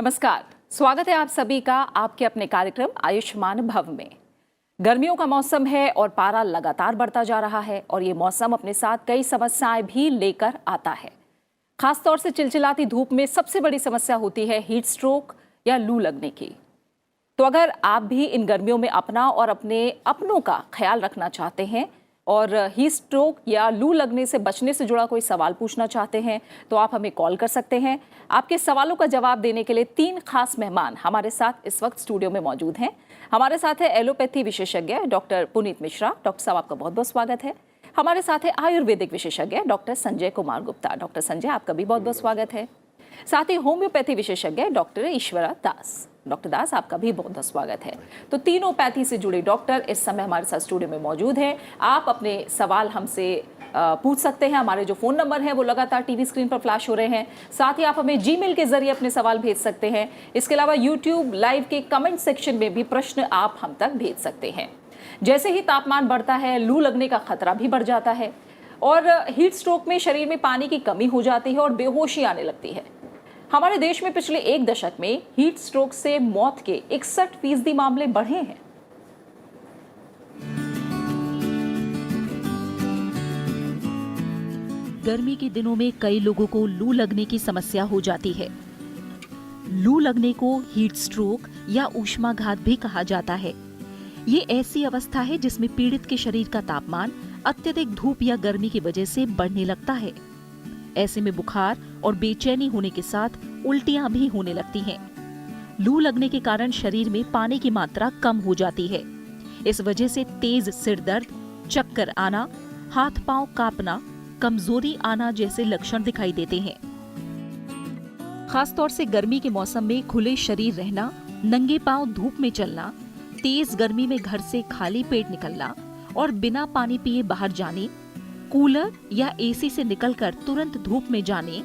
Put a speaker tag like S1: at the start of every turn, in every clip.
S1: नमस्कार, स्वागत है आप सभी का आपके अपने कार्यक्रम आयुष्मान भव में। गर्मियों का मौसम है और पारा लगातार बढ़ता जा रहा है और ये मौसम अपने साथ कई समस्याएं भी लेकर आता है। खासतौर से चिलचिलाती धूप में सबसे बड़ी समस्या होती है हीट स्ट्रोक या लू लगने की। तो अगर आप भी इन गर्मियों में अपना और अपने अपनों का ख्याल रखना चाहते हैं और हीट स्ट्रोक या लू लगने से बचने से जुड़ा कोई सवाल पूछना चाहते हैं तो आप हमें कॉल कर सकते हैं। आपके सवालों का जवाब देने के लिए 3 खास मेहमान हमारे साथ इस वक्त स्टूडियो में मौजूद हैं। हमारे साथ है एलोपैथी विशेषज्ञ डॉक्टर पुनीत मिश्रा। डॉक्टर साहब, आपका बहुत बहुत स्वागत है। हमारे साथ है आयुर्वेदिक विशेषज्ञ डॉक्टर संजय कुमार गुप्ता। डॉक्टर संजय, आपका भी बहुत बहुत स्वागत है। साथ ही होम्योपैथी विशेषज्ञ डॉक्टर ईश्वरा दास। डॉक्टर दास, आपका भी बहुत बहुत स्वागत है। तो तीनों पैथी से जुड़े डॉक्टर इस समय हमारे साथ स्टूडियो में मौजूद हैं। आप अपने सवाल हमसे पूछ सकते हैं। हमारे जो फ़ोन नंबर हैं वो लगातार टीवी स्क्रीन पर फ्लैश हो रहे हैं। साथ ही आप हमें जीमेल के जरिए अपने सवाल भेज सकते हैं। इसके अलावा यूट्यूब लाइव के कमेंट सेक्शन में भी प्रश्न आप हम तक भेज सकते हैं। जैसे ही तापमान बढ़ता है, लू लगने का खतरा भी बढ़ जाता है और हीट स्ट्रोक में शरीर में पानी की कमी हो जाती है और बेहोशी आने लगती है। हमारे देश में पिछले 1 दशक में हीट स्ट्रोक से मौत के 61% मामले बढ़े हैं।
S2: गर्मी के दिनों में कई लोगों को लू लगने की समस्या हो जाती है। लू लगने को हीट स्ट्रोक या ऊष्माघात भी कहा जाता है। ये ऐसी अवस्था है जिसमें पीड़ित के शरीर का तापमान अत्यधिक धूप या गर्मी की वजह से बढ़ने लगता है। ऐसे में बुखार और बेचैनी होने के साथ उल्टियां भी होने लगती हैं। लू लगने के कारण शरीर में पानी की मात्रा कम हो जाती है। इस वजह से तेज सिर दर्द, चक्कर आना, हाथ पांव कांपना, कमजोरी आना जैसे लक्षण दिखाई देते हैं। खासतौर से गर्मी के मौसम में खुले शरीर रहना, नंगे पांव धूप में चलना, तेज गर्मी में घर से खाली पेट निकलना और बिना पानी पिए बाहर जाने, कूलर या एसी से निकलकर तुरंत धूप में जाने,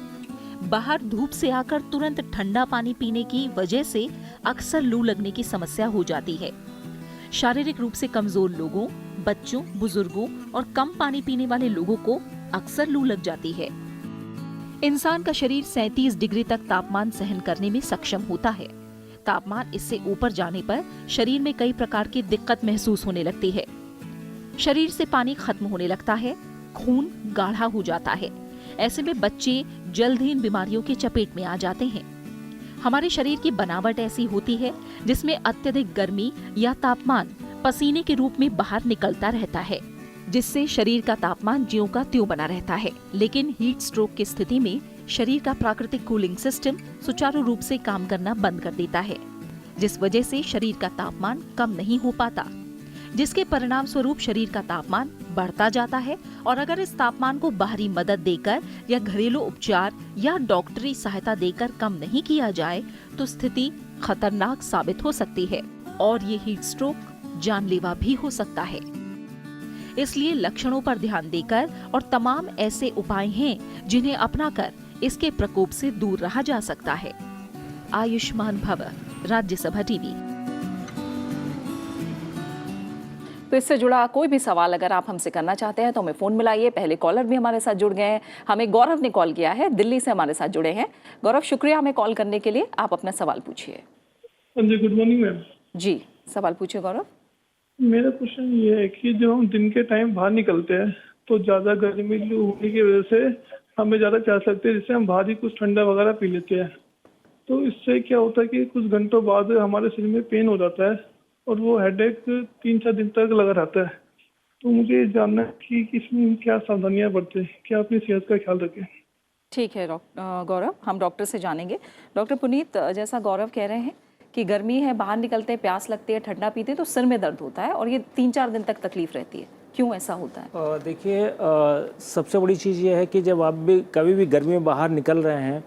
S2: बाहर धूप से आकर तुरंत ठंडा पानी पीने की वजह से अक्सर लू लगने की समस्या हो जाती है। शारीरिक रूप से कमजोर लोगों, बच्चों, बुजुर्गों और कम पानी पीने वाले लोगों को अक्सर लू लग जाती है। इंसान का शरीर 37 डिग्री तक तापमान सहन करने में सक्षम होता है। तापमान इससे ऊपर जाने पर शरीर में कई प्रकार की दिक्कत महसूस होने लगती है। शरीर से पानी खत्म होने लगता है, खून गाढ़ा हो जाता है। ऐसे में बच्चे जल्द ही इन बीमारियों की चपेट में आ जाते हैं। हमारे शरीर की बनावट ऐसी होती है जिसमें अत्यधिक गर्मी या तापमान पसीने के रूप में बाहर निकलता रहता है, जिससे शरीर का तापमान ज्यों का त्यों बना रहता है। लेकिन हीट स्ट्रोक की स्थिति में शरीर का प्राकृतिक कूलिंग सिस्टम सुचारू रूप से काम करना बंद कर देता है, जिस वजह से शरीर का तापमान कम नहीं हो पाता, जिसके परिणाम स्वरूप शरीर का तापमान बढ़ता जाता है। और अगर इस तापमान को बाहरी मदद देकर या घरेलू उपचार या डॉक्टरी सहायता देकर कम नहीं किया जाए तो स्थिति खतरनाक साबित हो सकती है और ये हीट स्ट्रोक जानलेवा भी हो सकता है। इसलिए लक्षणों पर ध्यान देकर और तमाम ऐसे उपाय हैं जिन्हें अपनाकर इसके प्रकोप से दूर रहा जा सकता है। आयुष्मान भव, राज्यसभा टीवी।
S1: तो इससे जुड़ा कोई भी सवाल अगर आप हमसे करना चाहते हैं तो हमें फ़ोन मिलाइए। पहले कॉलर भी हमारे साथ जुड़ गए हैं। हमें गौरव ने कॉल किया है, दिल्ली से हमारे साथ जुड़े हैं। गौरव, शुक्रिया हमें कॉल करने के लिए। आप अपना सवाल पूछिए।
S3: जी, गुड मॉर्निंग मैम।
S1: जी, सवाल पूछिए गौरव।
S3: मेरा क्वेश्चन ये है कि जब हम दिन के टाइम बाहर निकलते हैं तो ज़्यादा गर्मी होने की वजह से हमें ज़्यादा प्यास लगती है, जिससे हम बाहर ही कुछ ठंडा वगैरह पी लेते हैं। तो इससे क्या होता है कि कुछ घंटों बाद हमारे शरीर में पेन हो जाता है और वो हेडेक 3-4 दिन तक लगा रहता है। तो मुझे जानना है कि इसमें क्या सावधानियां बरतें, क्या अपनी सेहत का ख्याल रखें।
S1: ठीक है गौरव, हम डॉक्टर से जानेंगे। डॉक्टर पुनीत, जैसा गौरव कह रहे हैं कि गर्मी है, बाहर निकलते हैं, प्यास लगती है, ठंडा पीते हैं तो सिर में दर्द होता है और ये 3-4 दिन तक तकलीफ रहती है। क्यों ऐसा होता है?
S4: देखिए, सबसे बड़ी चीज़ ये है कि जब आप भी कभी भी गर्मी में बाहर निकल रहे हैं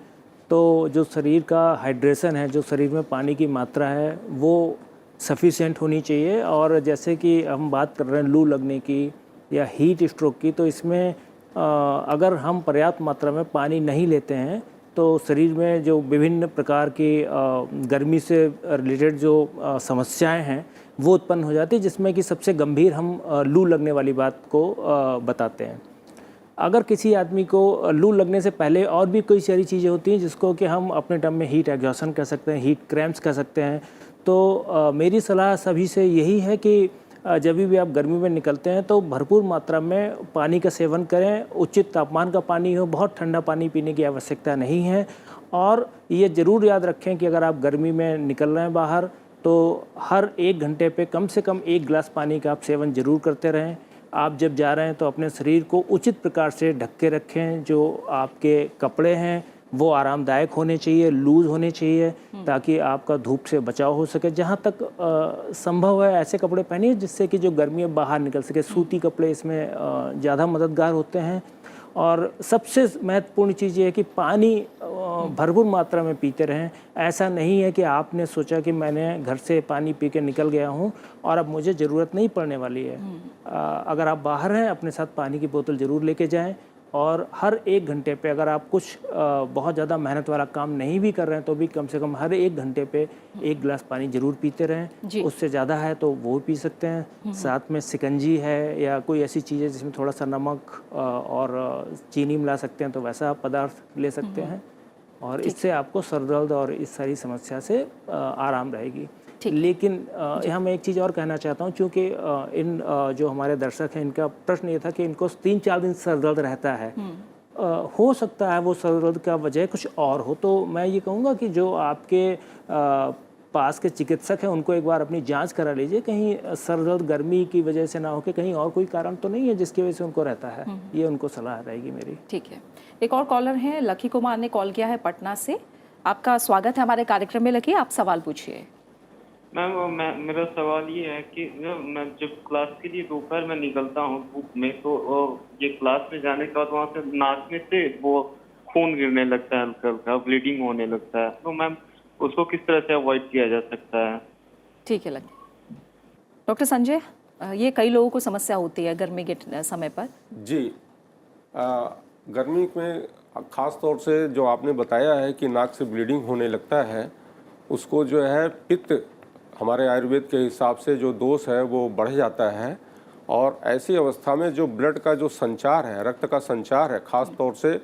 S4: तो जो शरीर का हाइड्रेशन है, जो शरीर में पानी की मात्रा है, वो सफिशिएंट होनी चाहिए। और जैसे कि हम बात कर रहे हैं लू लगने की या हीट स्ट्रोक की, तो इसमें अगर हम पर्याप्त मात्रा में पानी नहीं लेते हैं तो शरीर में जो विभिन्न प्रकार की गर्मी से रिलेटेड जो समस्याएं हैं वो उत्पन्न हो जाती है, जिसमें कि सबसे गंभीर हम लू लगने वाली बात को बताते हैं। अगर किसी आदमी को लू लगने से पहले और भी कोई सारी चीज़ें होती हैं जिसको कि हम अपने टर्म में हीट एग्जॉशन कह सकते हैं, हीट क्रैम्प्स कह सकते हैं, तो मेरी सलाह सभी से यही है कि जब भी आप गर्मी में निकलते हैं तो भरपूर मात्रा में पानी का सेवन करें, उचित तापमान का पानी हो, बहुत ठंडा पानी पीने की आवश्यकता नहीं है। और ये ज़रूर याद रखें कि अगर आप गर्मी में निकल रहे हैं बाहर तो हर 1 घंटे पे कम से कम 1 गिलास पानी का आप सेवन ज़रूर करते रहें। आप जब जा रहे हैं तो अपने शरीर को उचित प्रकार से ढक के रखें, जो आपके कपड़े हैं वो आरामदायक होने चाहिए, लूज़ होने चाहिए, ताकि आपका धूप से बचाव हो सके। जहाँ तक संभव है ऐसे कपड़े पहनिए जिससे कि जो गर्मी है बाहर निकल सके। सूती कपड़े इसमें ज़्यादा मददगार होते हैं। और सबसे महत्वपूर्ण चीज़ ये है कि पानी भरपूर मात्रा में पीते रहें। ऐसा नहीं है कि आपने सोचा कि मैंने घर से पानी पी के निकल गया हूँ और अब मुझे ज़रूरत नहीं पड़ने वाली है। अगर आप बाहर हैं अपने साथ पानी की बोतल ज़रूर लेके जाएं। और हर 1 घंटे पे अगर आप कुछ बहुत ज़्यादा मेहनत वाला काम नहीं भी कर रहे हैं तो भी कम से कम हर 1 घंटे पे 1 गिलास पानी ज़रूर पीते रहें। उससे ज़्यादा है तो वो पी सकते हैं। साथ में शिकंजी है या कोई ऐसी चीज़ है जिसमें थोड़ा सा नमक और चीनी मिला सकते हैं तो वैसा पदार्थ ले सकते हैं। और इससे आपको सर दर्द और इस सारी समस्या से आराम रहेगी। लेकिन यहाँ मैं एक चीज़ और कहना चाहता हूँ, क्योंकि इन जो हमारे दर्शक हैं इनका प्रश्न ये था कि इनको 3-4 दिन सर दर्द रहता है। हो सकता है वो सर दर्द का वजह कुछ और हो, तो मैं ये कहूँगा कि जो आपके पास के चिकित्सक हैं उनको एक बार अपनी जांच करा लीजिए, कहीं सर दर्द गर्मी की वजह से ना हो के कहीं और कोई कारण तो नहीं है जिसकी वजह से उनको रहता है। ये उनको सलाह रहेगी मेरी।
S1: ठीक है, एक और कॉलर हैं, लकी कुमार ने कॉल किया है पटना से। आपका स्वागत है हमारे कार्यक्रम में। लकी, आप सवाल पूछिए।
S5: मैम मेरा सवाल ये है कि मैं जब क्लास के लिए दोपहर में निकलता हूँ धूप में, तो ये क्लास में जाने के बाद वहाँ से नाक में से वो खून गिरने लगता है, हल्का हल्का ब्लीडिंग होने लगता है। तो मैम उसको किस तरह से अवॉइड किया जा सकता है? ठीक है
S1: लकी। डॉक्टर संजय, ये कई लोगों को समस्या होती है गर्मी के समय पर।
S6: जी, गर्मी में ख़ास तौर से जो आपने बताया है कि नाक से ब्लीडिंग होने लगता है, उसको जो है पित्त हमारे आयुर्वेद के हिसाब से जो दोष है वो बढ़ जाता है। और ऐसी अवस्था में जो ब्लड का जो संचार है, रक्त का संचार है, ख़ास तौर से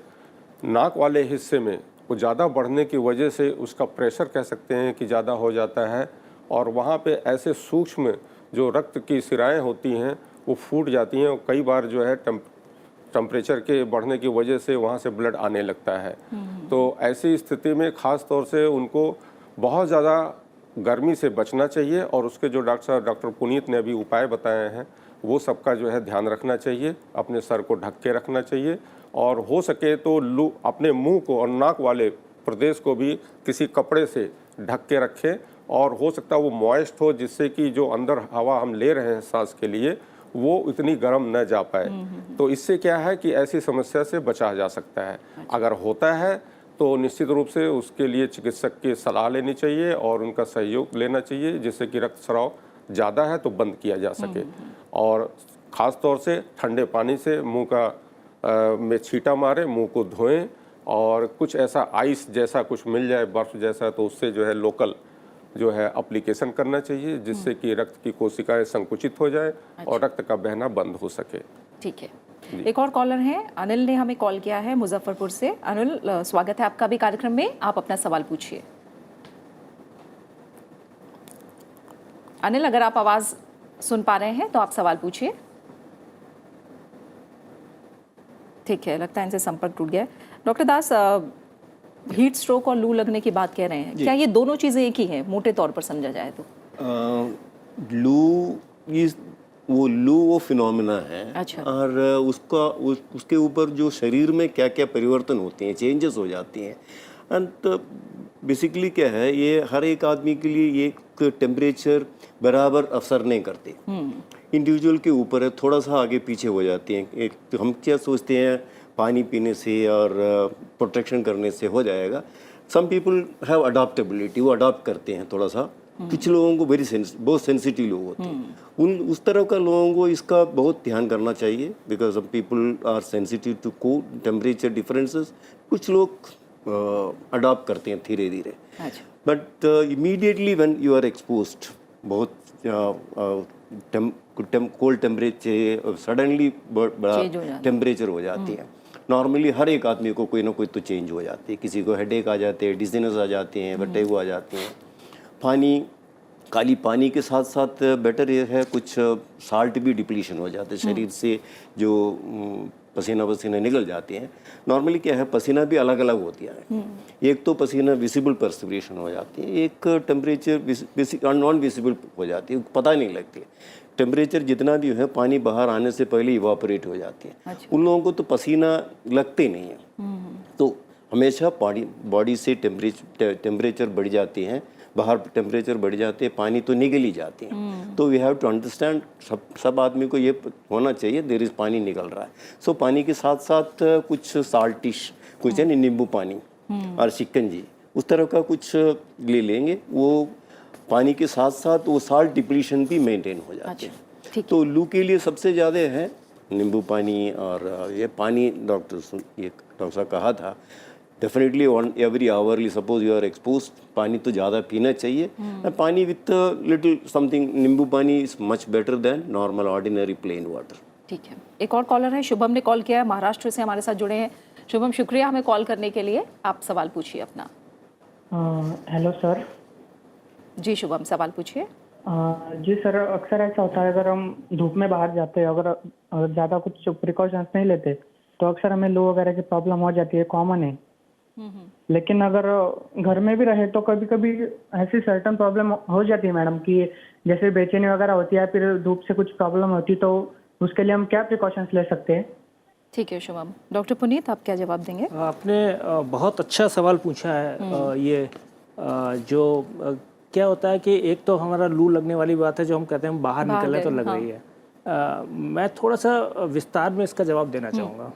S6: नाक वाले हिस्से में वो ज़्यादा बढ़ने की वजह से उसका प्रेशर कह सकते हैं कि ज़्यादा हो जाता है। और वहाँ पे ऐसे सूक्ष्म जो रक्त की सिराएं होती हैं वो फूट जाती हैं और कई बार जो है टेम्परेचर के बढ़ने की वजह से वहाँ से ब्लड आने लगता है। तो ऐसी स्थिति में ख़ास तौर से उनको बहुत ज़्यादा गर्मी से बचना चाहिए और उसके जो डॉक्टर पुनीत ने अभी उपाय बताए हैं वो सबका जो है ध्यान रखना चाहिए। अपने सर को ढक के रखना चाहिए और हो सके तो अपने मुंह को और नाक वाले प्रदेश को भी किसी कपड़े से ढक के रखें और हो सकता है वो मॉइस्ट हो, जिससे कि जो अंदर हवा हम ले रहे हैं सांस के लिए वो इतनी गर्म न जा पाए। तो इससे क्या है कि ऐसी समस्या से बचा जा सकता है। अगर होता है तो निश्चित रूप से उसके लिए चिकित्सक की सलाह लेनी चाहिए और उनका सहयोग लेना चाहिए, जिससे कि रक्तस्राव ज़्यादा है तो बंद किया जा सके। और ख़ास तौर से ठंडे पानी से मुंह का में छींटा मारें, मुंह को धोएं और कुछ ऐसा आइस जैसा कुछ मिल जाए, बर्फ़ जैसा, तो उससे जो है लोकल जो है एप्लीकेशन करना चाहिए, जिससे कि रक्त की कोशिकाएं संकुचित हो जाए और रक्त का बहना बंद हो सके।
S1: ठीक है, एक और कॉलर हैं, अनिल ने हमें कॉल किया है मुजफ्फरपुर से। अनिल, स्वागत है आपका भी कार्यक्रम में। आप अपना सवाल पूछिए। अनिल, अगर आप आवाज सुन पा रहे हैं तो आप सवाल पूछिए। ठीक है, लगता है इनसे संपर्क टूट गया। डॉक्टर दास, हीट स्ट्रोक और लू लगने की बात कह रहे हैं, क्या ये दोनों चीजें एक ही हैं मोटे तौर पर समझा जाए तो?
S7: लू वो फिनोमिना है।
S1: अच्छा।
S7: और उसके ऊपर जो शरीर में क्या क्या परिवर्तन होते हैं, चेंजेस हो जाती हैं। एंड बेसिकली क्या है, ये हर एक आदमी के लिए ये टेम्परेचर बराबर असर नहीं करते, इंडिविजुअल के ऊपर है, थोड़ा सा आगे पीछे हो जाती हैं। एक तो हम क्या सोचते हैं पानी पीने से और प्रोटेक्शन करने से हो जाएगा। सम पीपल हैव अडॉप्टेबिलिटी, वो अडॉप्ट करते हैं थोड़ा सा। कुछ लोगों को बहुत सेंसिटिव लोग होते हैं, उस तरह का लोगों को इसका बहुत ध्यान करना चाहिए, because some people are sensitive to cold temperature differences. कुछ लोग अडॉप्ट करते हैं धीरे धीरे, but immediately when you are exposed, बहुत कोल्ड टेम्परेचर सडनली बड़ा
S1: Change हो जाता है।
S7: टेम्परेचर हो जाती है। नॉर्मली हर एक आदमी को कोई ना कोई तो चेंज हो जाती है, किसी को हेडेक आ जाते हैं, डिजीनेस आ जाते हैं, वर्टिगो आ जाती हैं। पानी, खाली पानी के साथ साथ बेटर ये है कुछ साल्ट भी डिप्लीशन हो जाते हैं शरीर से, जो पसीना पसीना निकल जाते हैं। नॉर्मली क्या है, पसीना भी अलग अलग होती है। एक तो पसीना विजिबल पर्सपिरेशन हो जाती है, एक टेम्परेचर नॉन विजिबल हो जाती है, पता नहीं लगती। टेम्परेचर जितना भी है पानी बाहर आने से पहले इवापोरेट हो जाती है।
S1: अच्छा।
S7: उन लोगों को तो पसीना लगते नहीं है। तो हमेशा बॉडी से टेम्परेचर बढ़ जाती हैं, बाहर टेम्परेचर बढ़ जाते हैं, पानी तो निकल ही जाते हैं। तो वी हैव टू अंडरस्टैंड, सब आदमी को ये होना चाहिए देयर इज़ पानी निकल रहा है। सो पानी के साथ साथ कुछ साल्टिश, कुछ है ना नींबू पानी और शिकंजी, उस तरह का कुछ ले लेंगे, वो पानी के साथ साथ वो साल्ट डिप्लीशन भी मेंटेन हो जाती है।
S1: ठीक।
S7: तो लू के लिए सबसे ज़्यादा है नींबू पानी, और ये पानी डॉक्टर साहब कहा था definitely on every hourly, suppose you are expose, पानी तो ज़्यादा पीना चाहिए। पानी विथ लिटिल समथिंग, नींबू पानी is much better than normal ordinary plain water.
S1: ठीक है, एक और कॉलर है, शुभम ने कॉल किया है, महाराष्ट्र से हमारे साथ जुड़े हैं। शुभम, शुक्रिया हमें कॉल करने के लिए। आप सवाल पूछिए अपना।
S8: Hello sir.
S1: जी शुभम, सवाल पूछिए।
S8: जी सर, अक्सर ऐसा होता है अगर हम धूप में बाहर जाते हैं, अगर ज़्यादा कुछ प्रिकॉशंस नहीं लेते तो अक्सर हमें लू वगैरह की प्रॉब्लम हो जाती है, कॉमन है। लेकिन अगर घर में भी रहे तो कभी कभी ऐसी सर्टन प्रॉब्लम हो जाती है मैडम, कि जैसे बेचैनी वगैरह होती है, फिर धूप से कुछ प्रॉब्लम होती है, तो उसके लिए हम क्या प्रिकॉशंस ले सकते हैं?
S1: ठीक है शुभम। डॉक्टर पुनीत, आप क्या जवाब देंगे?
S4: आपने बहुत अच्छा सवाल पूछा है। ये जो क्या होता है कि एक तो हमारा लू लगने वाली बात है, जो हम कहते हैं हम बाहर निकले तो लग रही है। मैं थोड़ा सा विस्तार में इसका जवाब देना चाहूँगा।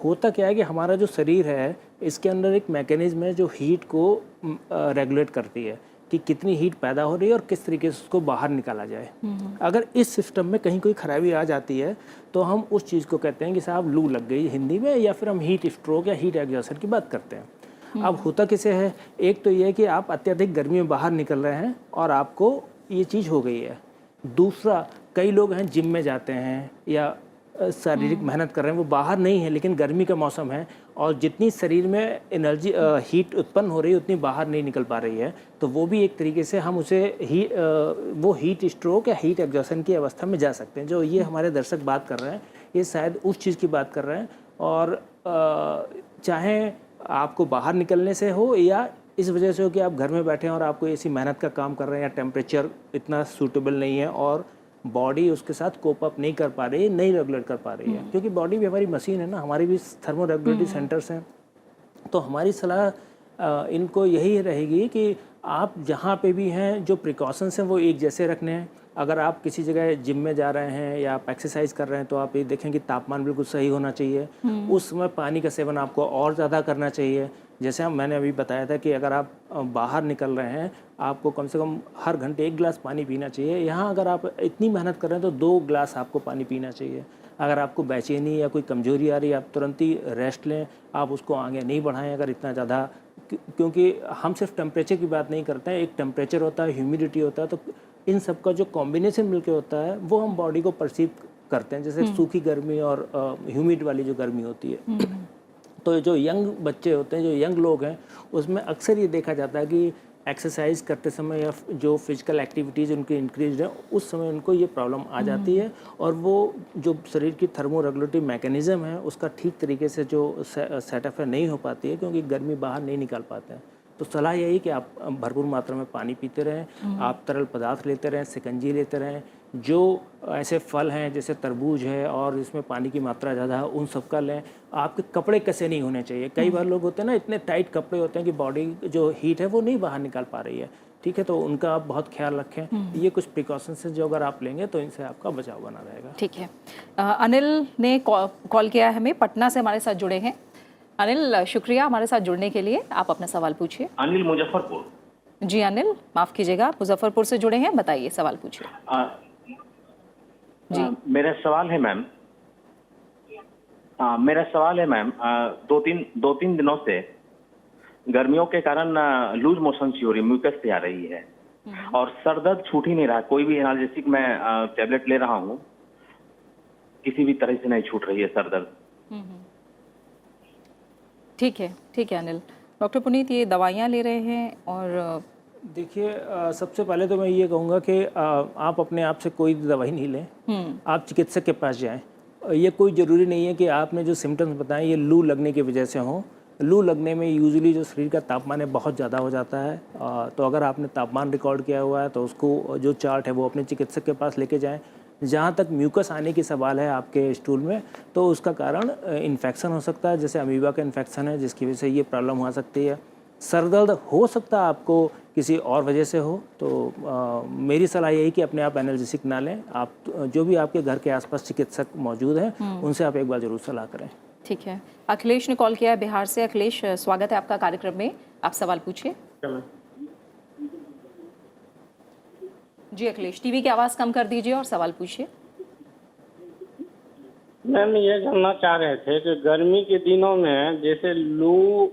S4: होता क्या है कि हमारा जो शरीर है, इसके अंदर एक मैकेनिज्म है जो हीट को रेगुलेट करती है कि कितनी हीट पैदा हो रही है और किस तरीके से उसको बाहर निकाला जाए। अगर इस सिस्टम में कहीं कोई खराबी आ जाती है तो हम उस चीज़ को कहते हैं कि साहब लू लग गई हिंदी में, या फिर हम हीट स्ट्रोक या हीट एग्जॉशन की बात करते हैं। अब होता किसे है, एक तो ये है कि आप अत्यधिक गर्मी में बाहर निकल रहे हैं और आपको ये चीज़ हो गई है। दूसरा, कई लोग हैं जिम में जाते हैं या शारीरिक मेहनत कर रहे हैं, वो बाहर नहीं है लेकिन गर्मी का मौसम है, और जितनी शरीर में एनर्जी हीट उत्पन्न हो रही है उतनी बाहर नहीं निकल पा रही है, तो वो भी एक तरीके से हम उसे वो हीट स्ट्रोक या हीट एग्जॉशन की अवस्था में जा सकते हैं। जो ये हमारे दर्शक बात कर रहे हैं, ये शायद उस चीज़ की बात कर रहे हैं। और चाहे आपको बाहर निकलने से हो या इस वजह से हो कि आप घर में बैठे हैं और आपको ऐसी मेहनत का काम कर रहे हैं या टेम्परेचर इतना सूटेबल नहीं है और बॉडी उसके साथ कोप अप नहीं कर पा रही है, नहीं रेगुलेट कर पा रही है, क्योंकि बॉडी भी हमारी मशीन है ना, हमारी भी थर्मो रेगुलेटरी सेंटर्स हैं। तो हमारी सलाह इनको यही रहेगी कि आप जहाँ पे भी हैं जो प्रिकॉशंस हैं वो एक जैसे रखने हैं। अगर आप किसी जगह जिम में जा रहे हैं या आप एक्सरसाइज कर रहे हैं तो आप ये देखें कि तापमान बिल्कुल सही होना चाहिए। उस समय पानी का सेवन आपको और ज़्यादा करना चाहिए। जैसे मैंने अभी बताया था कि अगर आप बाहर निकल रहे हैं, आपको कम से कम हर घंटे 1 गिलास पानी पीना चाहिए। यहाँ अगर आप इतनी मेहनत कर रहे हैं तो 2 गिलास आपको पानी पीना चाहिए। अगर आपको बेचैनी या कोई कमजोरी आ रही है, आप तुरंत ही रेस्ट लें, आप उसको आगे नहीं बढ़ाएं अगर इतना ज़्यादा, क्योंकि हम सिर्फ टेम्परेचर की बात नहीं करते हैं, एक टेम्परेचर होता है, ह्यूमिडिटी होता है, तो इन सब का जो कॉम्बिनेशन मिलके होता है वो हम बॉडी को परसीव करते हैं। जैसे सूखी गर्मी और ह्यूमिड वाली जो गर्मी होती है, तो जो यंग बच्चे होते हैं, जो यंग लोग हैं, उसमें अक्सर ये देखा जाता है कि एक्सरसाइज करते समय या जो फिजिकल एक्टिविटीज़ उनकी इंक्रीज है, उस समय उनको ये प्रॉब्लम आ जाती है और वो जो शरीर की थर्मो रेगुलेटरी मैकेनिज़्म है उसका ठीक तरीके से जो सेटअप है नहीं हो पाती है, क्योंकि गर्मी बाहर नहीं निकाल पाते हैं। तो सलाह यही कि आप भरपूर मात्रा में पानी पीते रहें, आप तरल पदार्थ लेते रहें, शिकंजी लेते रहें, जो ऐसे फल हैं जैसे तरबूज है और इसमें पानी की मात्रा ज़्यादा है उन सब का लें। आपके कपड़े कैसे नहीं होने चाहिए, कई बार लोग होते हैं ना इतने टाइट कपड़े होते हैं कि बॉडी जो हीट है वो नहीं बाहर निकाल पा रही है, ठीक है, तो उनका आप बहुत ख्याल रखें। ये कुछ प्रिकॉशंस जो अगर आप लेंगे तो इनसे आपका बचाव बना रहेगा।
S1: ठीक है। अनिल ने कॉल किया है हमें, पटना से हमारे साथ जुड़े हैं। अनिल, शुक्रिया हमारे साथ जुड़ने के लिए। आप अपना सवाल पूछिए।
S9: अनिल, मुजफ्फरपुर।
S1: जी अनिल, माफ़ कीजिएगा, आप मुजफ्फरपुर से जुड़े हैं, बताइए सवाल पूछिए। जी
S9: मेरा सवाल है मैम, दो तीन दिनों से गर्मियों के कारण लूज मोशन सी हो रही, म्यूकस से आ रही है, और सर दर्द छूट ही नहीं रहा। कोई भी एनाल्जेसिक मैं टेबलेट ले रहा हूँ, किसी भी तरह से नहीं छूट रही है सर दर्द।
S1: ठीक है अनिल। डॉक्टर पुनीत, ये दवाइयाँ ले रहे हैं और
S4: देखिए, सबसे पहले तो मैं ये कहूँगा कि आप अपने आप से कोई दवाई नहीं लें, आप चिकित्सक के पास जाएं। ये कोई ज़रूरी नहीं है कि आपने जो सिम्टम्स बताएं ये लू लगने की वजह से हों। लू लगने में यूजुअली जो शरीर का तापमान है बहुत ज़्यादा हो जाता है। तो अगर आपने तापमान रिकॉर्ड किया हुआ है तो उसको जो चार्ट है वो अपने चिकित्सक के पास लेके जाएं। जहाँ तक म्यूकस आने की सवाल है आपके स्टूल में, तो उसका कारण इन्फेक्शन हो सकता है, जैसे अमीबा का इन्फेक्शन है जिसकी वजह से ये प्रॉब्लम हो सकती है। सर दर्द हो सकता है आपको किसी और वजह से हो, तो मेरी सलाह यही कि अपने आप एनाल्जेसिक ना लें। आप जो भी आपके घर के आसपास चिकित्सक मौजूद हैं उनसे आप एक बार ज़रूर सलाह करें।
S1: ठीक है। अखिलेश ने कॉल किया है बिहार से। अखिलेश, स्वागत है आपका कार्यक्रम में, आप सवाल पूछिए। जी अखिलेश, टीवी की आवाज़ कम कर दीजिए और सवाल पूछिए।
S10: मैम, ये जानना चाह रहे थे कि गर्मी के दिनों में जैसे लू,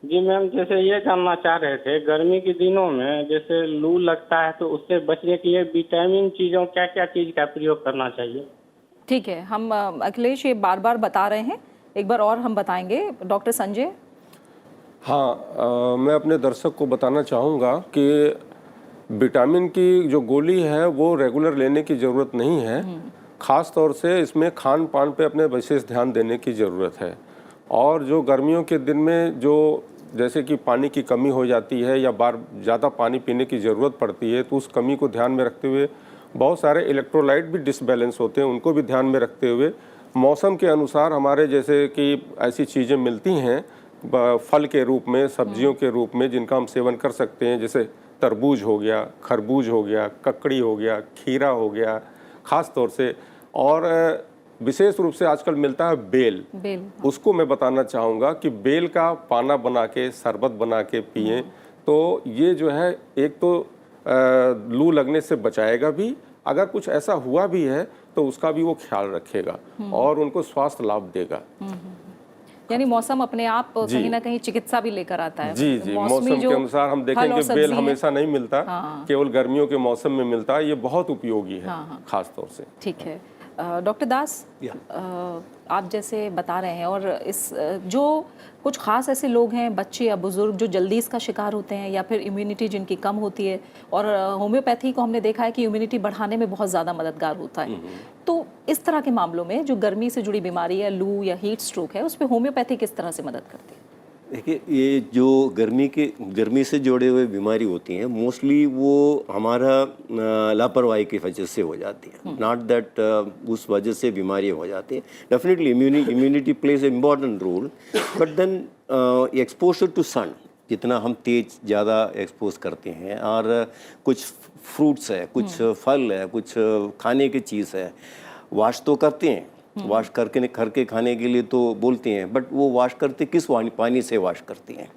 S10: जी मैम, जैसे ये जानना चाह रहे थे गर्मी के दिनों में जैसे लू लगता है तो उससे बचने के लिए विटामिन चीज़ों क्या क्या चीज़ का प्रयोग करना चाहिए?
S1: ठीक है, हम अखिलेश ये बार बार बता रहे हैं, एक बार और हम बताएंगे। डॉक्टर संजय।
S6: हाँ, मैं अपने दर्शक को बताना चाहूँगा कि विटामिन की जो गोली है वो रेगुलर लेने की ज़रूरत नहीं है। ख़ास तौर से इसमें खान पान पे अपने विशेष ध्यान देने की ज़रूरत है। और जो गर्मियों के दिन में जो जैसे कि पानी की कमी हो जाती है या ज़्यादा पानी पीने की ज़रूरत पड़ती है, तो उस कमी को ध्यान में रखते हुए बहुत सारे इलेक्ट्रोलाइट भी डिसबैलेंस होते हैं, उनको भी ध्यान में रखते हुए मौसम के अनुसार हमारे जैसे कि ऐसी चीज़ें मिलती हैं फल के रूप में, सब्जियों के रूप में, जिनका हम सेवन कर सकते हैं, जैसे तरबूज हो गया, खरबूज हो गया, ककड़ी हो गया, खीरा हो गया ख़ास तौर से, और विशेष रूप से आजकल मिलता है बेल। उसको मैं बताना चाहूँगा कि बेल का पाना बना के, शरबत बना के पिएं, तो ये जो है एक तो लू लगने से बचाएगा भी, अगर कुछ ऐसा हुआ भी है तो उसका भी वो ख्याल रखेगा और उनको स्वास्थ्य लाभ देगा।
S1: यानी मौसम अपने आप कहीं ना कहीं चिकित्सा भी लेकर आता है।
S6: जी, मौसम के अनुसार हम देखेंगे बेल हमेशा नहीं मिलता, केवल गर्मियों के मौसम में मिलता है। ये बहुत उपयोगी है खास तौर से।
S1: ठीक है डॉक्टर दास, आप जैसे बता रहे हैं, और इस जो कुछ खास ऐसे लोग हैं, बच्चे या बुजुर्ग, जो जल्दी इसका शिकार होते हैं या फिर इम्यूनिटी जिनकी कम होती है, और होम्योपैथी को हमने देखा है कि इम्यूनिटी बढ़ाने में बहुत ज़्यादा मददगार होता है। तो इस तरह के मामलों में जो गर्मी से जुड़ी बीमारी है, लू या हीट स्ट्रोक है, उस पर होम्योपैथी किस तरह से मदद करती है?
S7: देखिए, ये जो गर्मी से जुड़े हुए बीमारी होती हैं, मोस्टली वो हमारा लापरवाही की वजह से हो जाती है। नॉट दैट उस वजह से बीमारी हो जाती है। Definitely immunity plays a important role, but then exposure to sun, जितना हम तेज ज़्यादा एक्सपोज करते हैं, और कुछ फ्रूट्स है, कुछ फल है, कुछ खाने की चीज़ है, वॉश तो करते हैं, वॉश करके खाने के लिए तो बोलते हैं, बट वो वॉश करते किस पानी से वॉश करते हैं?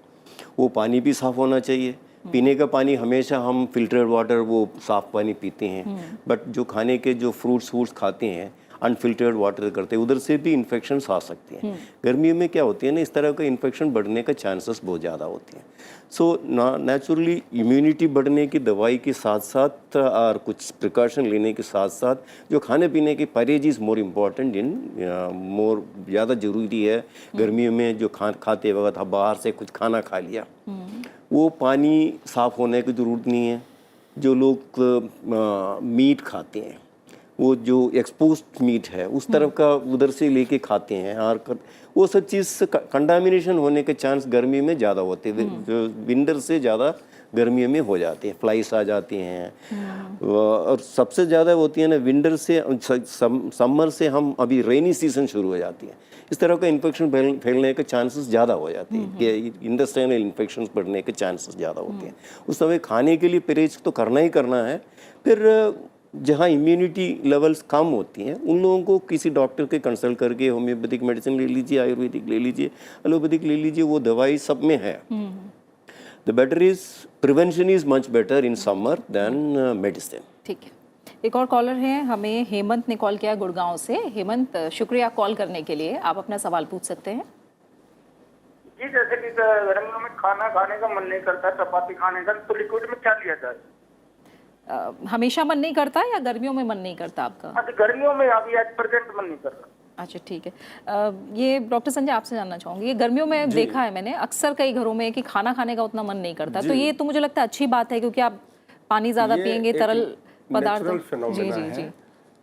S7: वो पानी भी साफ़ होना चाहिए। पीने का पानी हमेशा हम फिल्टर्ड वाटर, वो साफ़ पानी पीते हैं, बट जो खाने के जो फ्रूट्स खाते हैं अनफिल्टर्ड वाटर करते हैं, उधर से भी इन्फेक्शंस आ सकते हैं। गर्मियों में क्या होती है ना, इस तरह का इन्फेक्शन बढ़ने का चांसेस बहुत ज़्यादा होते हैं। सो नेचुरली इम्यूनिटी बढ़ने की दवाई के साथ साथ और कुछ प्रिकॉशन लेने के साथ साथ जो खाने पीने की परहेज इज़ मोर इम्पॉर्टेंट मोर ज़्यादा ज़रूरी है। गर्मियों में जो खाते वक्त हम बाहर से कुछ खाना खा लिया, वो पानी साफ़ होने की ज़रूरत नहीं है। जो लोग मीट खाते हैं, वो जो एक्सपोज्ड मीट है उस तरफ का उधर से लेके खाते हैं, और वो सब चीज़ कंटामिनेशन होने के चांस गर्मी में ज़्यादा होते हैं। विंटर से ज़्यादा गर्मियों में हो जाते हैं, फ्लाइस आ जाती हैं, और सबसे ज़्यादा होती है ना विंटर से, समर से हम अभी रेनी सीजन शुरू हो जाती है, इस तरह का इन्फेक्शन फैलने के चांसेस ज़्यादा हो जाते हैं। इंटेस्टाइनल इन्फेक्शन बढ़ने के चांसेस ज़्यादा होते हैं। उस समय खाने के लिए परहेज तो करना ही करना है। फिर जहाँ इम्यूनिटी लेवल्स कम होती हैं, उन लोगों को किसी डॉक्टर के कंसल्ट करके होम्योपैथिक मेडिसिन ले लीजिए, आयुर्वेदिक ले लीजिए, एलोपैथिक ले लीजिए, वो दवाई सब में है। The better is prevention is much better in summer than medicine.
S1: ठीक है, एक और कॉलर हैं, हमें हेमंत ने कॉल किया गुड़गांव से। हेमंत, शुक्रिया कॉल करने के लिए, आप अपना सवाल पूछ सकते हैं।
S10: जी जैसे कि गर्मियों में खाना खाने का मन नहीं करता, चपाती खाने का, तो लिक्विड में क्या लिया जाए?
S1: हमेशा मन नहीं करता या गर्मियों में मन नहीं करता आपका?
S10: हाँ, तो गर्मियों में अभी एट प्रेजेंट मन नहीं कर रहा।
S1: अच्छा ठीक है। ये डॉक्टर संजय आपसे जानना चाहूंगी, ये गर्मियों में देखा है मैंने अक्सर कई घरों में कि खाना खाने का उतना मन नहीं करता, तो ये तो मुझे लगता है अच्छी बात है क्योंकि आप पानी ज्यादा पियेंगे, तरल पदार्थ।
S6: जी जी जी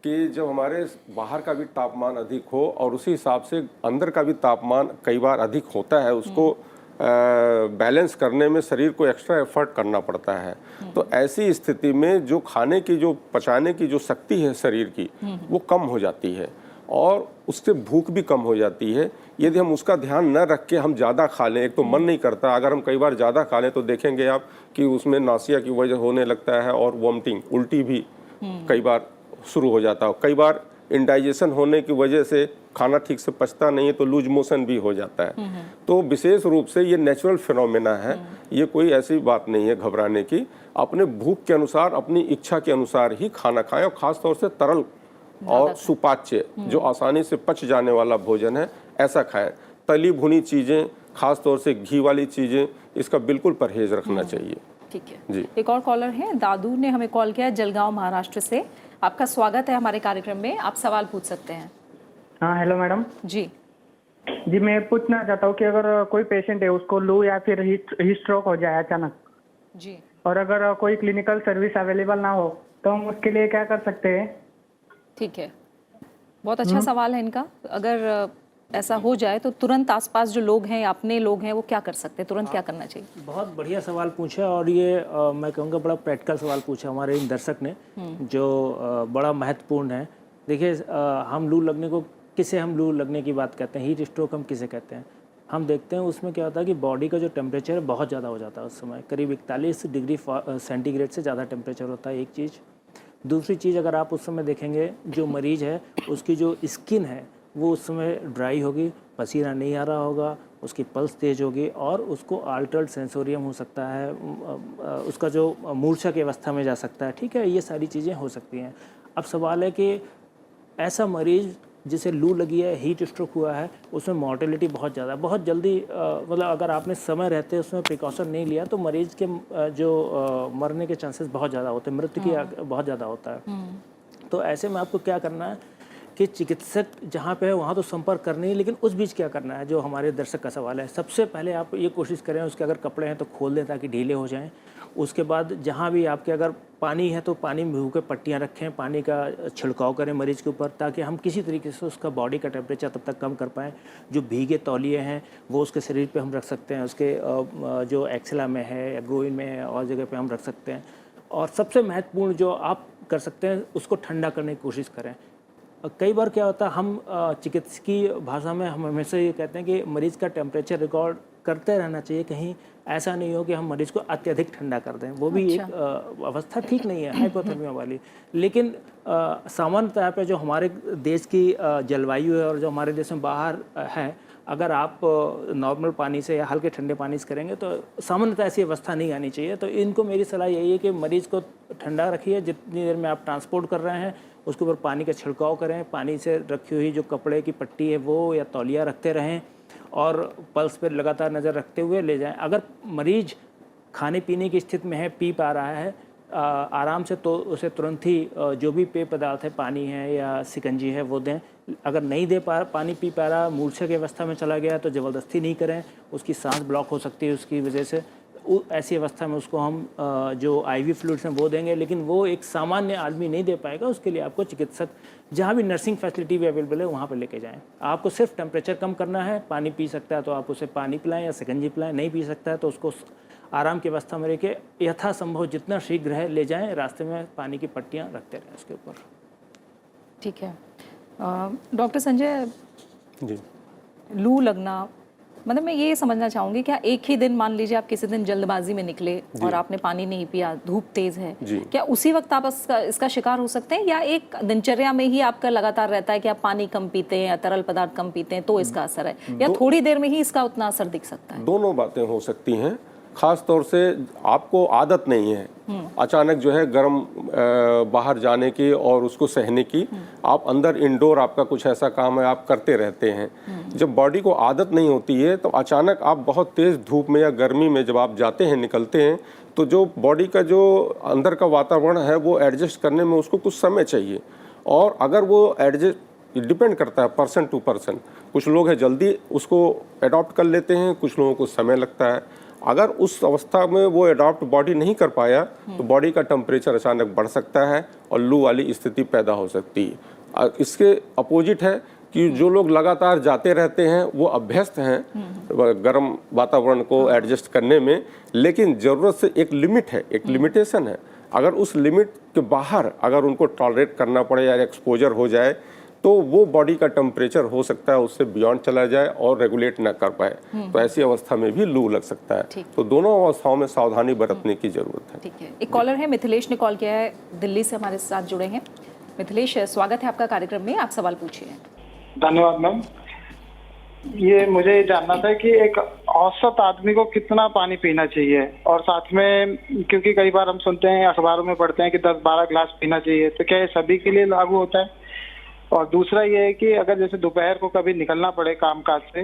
S6: कि जब हमारे बाहर का भी तापमान अधिक हो और उसी हिसाब से अंदर का भी तापमान कई बार अधिक होता है, उसको बैलेंस करने में शरीर को एक्स्ट्रा एफर्ट करना पड़ता है। तो ऐसी स्थिति में जो खाने की जो पचाने की जो शक्ति है शरीर की वो कम हो जाती है और उससे भूख भी कम हो जाती है। यदि हम उसका ध्यान न रख के हम ज़्यादा खा लें, एक तो मन नहीं करता, अगर हम कई बार ज़्यादा खा लें तो देखेंगे आप कि उसमें नासिया की वजह होने लगता है और वॉमिटिंग, उल्टी भी कई बार शुरू हो जाता है। कई बार इंडाइजेशन होने की वजह से खाना ठीक से पचता नहीं है तो लूज मोशन भी हो जाता है। तो विशेष रूप से ये नेचुरल फिनोमेना है, ये कोई ऐसी बात नहीं है घबराने की। अपने भूख के अनुसार, अपनी इच्छा के अनुसार ही खाना खाएं और ख़ास तौर से तरल और सुपाच्य जो आसानी से पच जाने वाला भोजन है ऐसा खाएं। तली भुनी चीज़ें, खास तौर से घी वाली चीज़ें, इसका बिल्कुल परहेज रखना चाहिए।
S1: ठीक है
S6: जी।
S1: एक और कॉलर है, दादू ने हमें कॉल किया जलगांव महाराष्ट्र से। आपका स्वागत है हमारे कार्यक्रम में, आप सवाल पूछ सकते हैं।
S8: हाँ हेलो मैडम
S1: जी
S8: जी, मैं पूछना चाहता हूँ कि अगर कोई पेशेंट है उसको लू या फिर हीट स्ट्रोक हो जाए अचानक,
S1: जी
S8: और अगर कोई क्लिनिकल सर्विस अवेलेबल ना हो तो हम उसके लिए क्या कर सकते हैं?
S1: ठीक है, बहुत अच्छा सवाल है इनका। अगर ऐसा हो जाए तो तुरंत आसपास जो लोग हैं, अपने लोग हैं, वो क्या कर सकते हैं, तुरंत क्या करना चाहिए?
S4: बहुत बढ़िया सवाल पूछा और ये मैं कहूँगा बड़ा प्रैक्टिकल सवाल पूछा हमारे इन दर्शक ने, जो बड़ा महत्वपूर्ण है। देखिए हम लू लगने को, किसे हम लू लगने की बात कहते हैं, हीट स्ट्रोक हम किसे कहते हैं? हम देखते हैं उसमें क्या होता है कि बॉडी का जो टेम्परेचर है बहुत ज़्यादा हो जाता है उस समय, करीब 41 डिग्री सेंटीग्रेड से ज़्यादा टेम्परेचर होता है, एक चीज़। दूसरी चीज़, अगर आप उस समय देखेंगे जो मरीज़ है उसकी जो स्किन है वो उस समय ड्राई होगी, पसीना नहीं आ रहा होगा, उसकी पल्स तेज़ होगी और उसको अल्टर्ड सेंसोरियम हो सकता है, उसका जो मूर्छा की अवस्था में जा सकता है। ठीक है, ये सारी चीज़ें हो सकती हैं। अब सवाल है कि ऐसा मरीज़ जिसे लू लगी है, हीट स्ट्रोक हुआ है, उसमें मॉर्टेलिटी बहुत ज़्यादा, बहुत जल्दी मतलब अगर आपने समय रहते उसमें प्रिकॉशन नहीं लिया तो मरीज़ के जो मरने के चांसेस बहुत ज़्यादा होते हैं, मृत्यु की बहुत ज़्यादा होता है। तो ऐसे में आपको क्या करना है कि चिकित्सक जहाँ पे है वहाँ तो संपर्क करनी है, लेकिन उस बीच क्या करना है, जो हमारे दर्शक का सवाल है। सबसे पहले आप ये कोशिश करें उसके अगर कपड़े हैं तो खोल दें ताकि ढीले हो जाएं। उसके बाद जहाँ भी आपके अगर पानी है तो पानी में भिगो के पट्टियाँ रखें, पानी का छिड़काव करें मरीज़ के ऊपर ताकि हम किसी तरीके से उसका बॉडी का टेम्परेचर तब तक कम कर पाएँ। जो भीगे तौलिए हैं वो उसके शरीर पे हम रख सकते हैं, उसके जो एक्सला में है या ग्रोइन में है और जगह पे हम रख सकते हैं। और सबसे महत्वपूर्ण जो आप कर सकते हैं उसको ठंडा करने की कोशिश करें। कई बार क्या होता है, हम चिकित्सकीय भाषा में हम हमेशा ये कहते हैं कि मरीज़ का टेम्परेचर रिकॉर्ड करते रहना चाहिए, कहीं ऐसा नहीं हो कि हम मरीज़ को अत्यधिक ठंडा कर दें, वो भी एक अवस्था ठीक नहीं है हाइपोथर्मिया वाली। लेकिन सामान्यतः पे जो हमारे देश की जलवायु है और जो हमारे देश में बाहर है, अगर आप नॉर्मल पानी से या हल्के ठंडे पानी से करेंगे तो सामान्यतः ऐसी अवस्था नहीं आनी चाहिए। तो इनको मेरी सलाह यही है कि मरीज़ को ठंडा रखिए, जितनी देर में आप ट्रांसपोर्ट कर रहे हैं उसके ऊपर पानी का छिड़काव करें, पानी से रखी हुई जो कपड़े की पट्टी है वो या तौलिया रखते रहें और पल्स पर लगातार नज़र रखते हुए ले जाएं। अगर मरीज़ खाने पीने की स्थिति में है, पी पा रहा है आराम से, तो उसे तुरंत ही जो भी पेय पदार्थ है, पानी है या शिकंजी है वो दें। अगर नहीं दे पा पानी पी पा रहा, मूर्छा की अवस्था में चला गया तो ज़बरदस्ती नहीं करें, उसकी सांस ब्लॉक हो सकती है उसकी वजह से। ऐसी अवस्था में उसको हम जो आईवी फ्लूइड्स हैं वो देंगे, लेकिन वो एक सामान्य आदमी नहीं दे पाएगा। उसके लिए आपको चिकित्सक जहाँ भी नर्सिंग फैसिलिटी भी अवेलेबल है वहाँ पर लेके जाएं। आपको सिर्फ टेम्परेचर कम करना है, पानी पी सकता है तो आप उसे पानी पिलाएं या शिकंजी पिलाएं, नहीं पी सकता है तो उसको आराम की अवस्था में लेके यथासंभव जितना शीघ्र है ले जाएं, रास्ते में पानी की पट्टियाँ रखते रहें उसके ऊपर। ठीक
S1: है। डॉक्टर संजय
S6: जी,
S1: लू लगना मतलब मैं ये समझना चाहूँगी, क्या एक ही दिन, मान लीजिए आप किसी दिन जल्दबाजी में निकले और आपने पानी नहीं पिया, धूप तेज़ है, क्या उसी वक्त आप इसका शिकार हो सकते हैं, या एक दिनचर्या में ही आपका लगातार रहता है कि आप पानी कम पीते हैं या तरल पदार्थ कम पीते हैं तो इसका असर है, या थोड़ी देर में ही इसका उतना असर दिख सकता है?
S6: दोनों बातें हो सकती हैं। ख़ास तौर से आपको आदत नहीं है अचानक जो है गर्म बाहर जाने की और उसको सहने की, आप अंदर इंडोर आपका कुछ ऐसा काम है आप करते रहते हैं, जब बॉडी को आदत नहीं होती है तो अचानक आप बहुत तेज़ धूप में या गर्मी में जब आप जाते हैं निकलते हैं तो जो बॉडी का जो अंदर का वातावरण है वो एडजस्ट करने में उसको कुछ समय चाहिए। और अगर वो एडजस्ट डिपेंड करता है पर्सन टू पर्सन, कुछ लोग हैं जल्दी उसको अडॉप्ट कर लेते हैं, कुछ लोगों को समय लगता है। अगर उस अवस्था में वो अडॉप्ट बॉडी नहीं कर पाया तो बॉडी का टेम्परेचर अचानक बढ़ सकता है और लू वाली स्थिति पैदा हो सकती है। इसके अपोजिट है कि जो लोग लगातार जाते रहते हैं वो अभ्यस्त हैं गर्म वातावरण को एडजस्ट करने में, लेकिन ज़रूरत से एक लिमिट है, एक लिमिटेशन है। अगर उस लिमिट के बाहर अगर उनको टॉलरेट करना पड़े या एक्सपोजर हो जाए तो वो बॉडी का टेम्परेचर हो सकता है उससे बियॉन्ड चला जाए और रेगुलेट ना कर पाए, तो ऐसी अवस्था में भी लू लग सकता है। तो दोनों अवस्थाओं में सावधानी बरतने की जरूरत है।
S1: ठीक है, एक कॉलर है मिथिलेश ने कॉल किया है, दिल्ली से हमारे साथ जुड़े हैं। मिथिलेश, स्वागत है आपका कार्यक्रम में, आप सवाल पूछिए।
S11: धन्यवाद मैम। ये मुझे जानना था कि एक औसत आदमी को कितना पानी पीना चाहिए, और साथ में क्योंकि कई बार हम सुनते हैं अखबारों में पढ़ते हैं कि 10-12 ग्लास पीना चाहिए, तो क्या ये सभी के लिए लागू होता है? और दूसरा ये है कि अगर जैसे दोपहर को कभी निकलना पड़े काम काज से,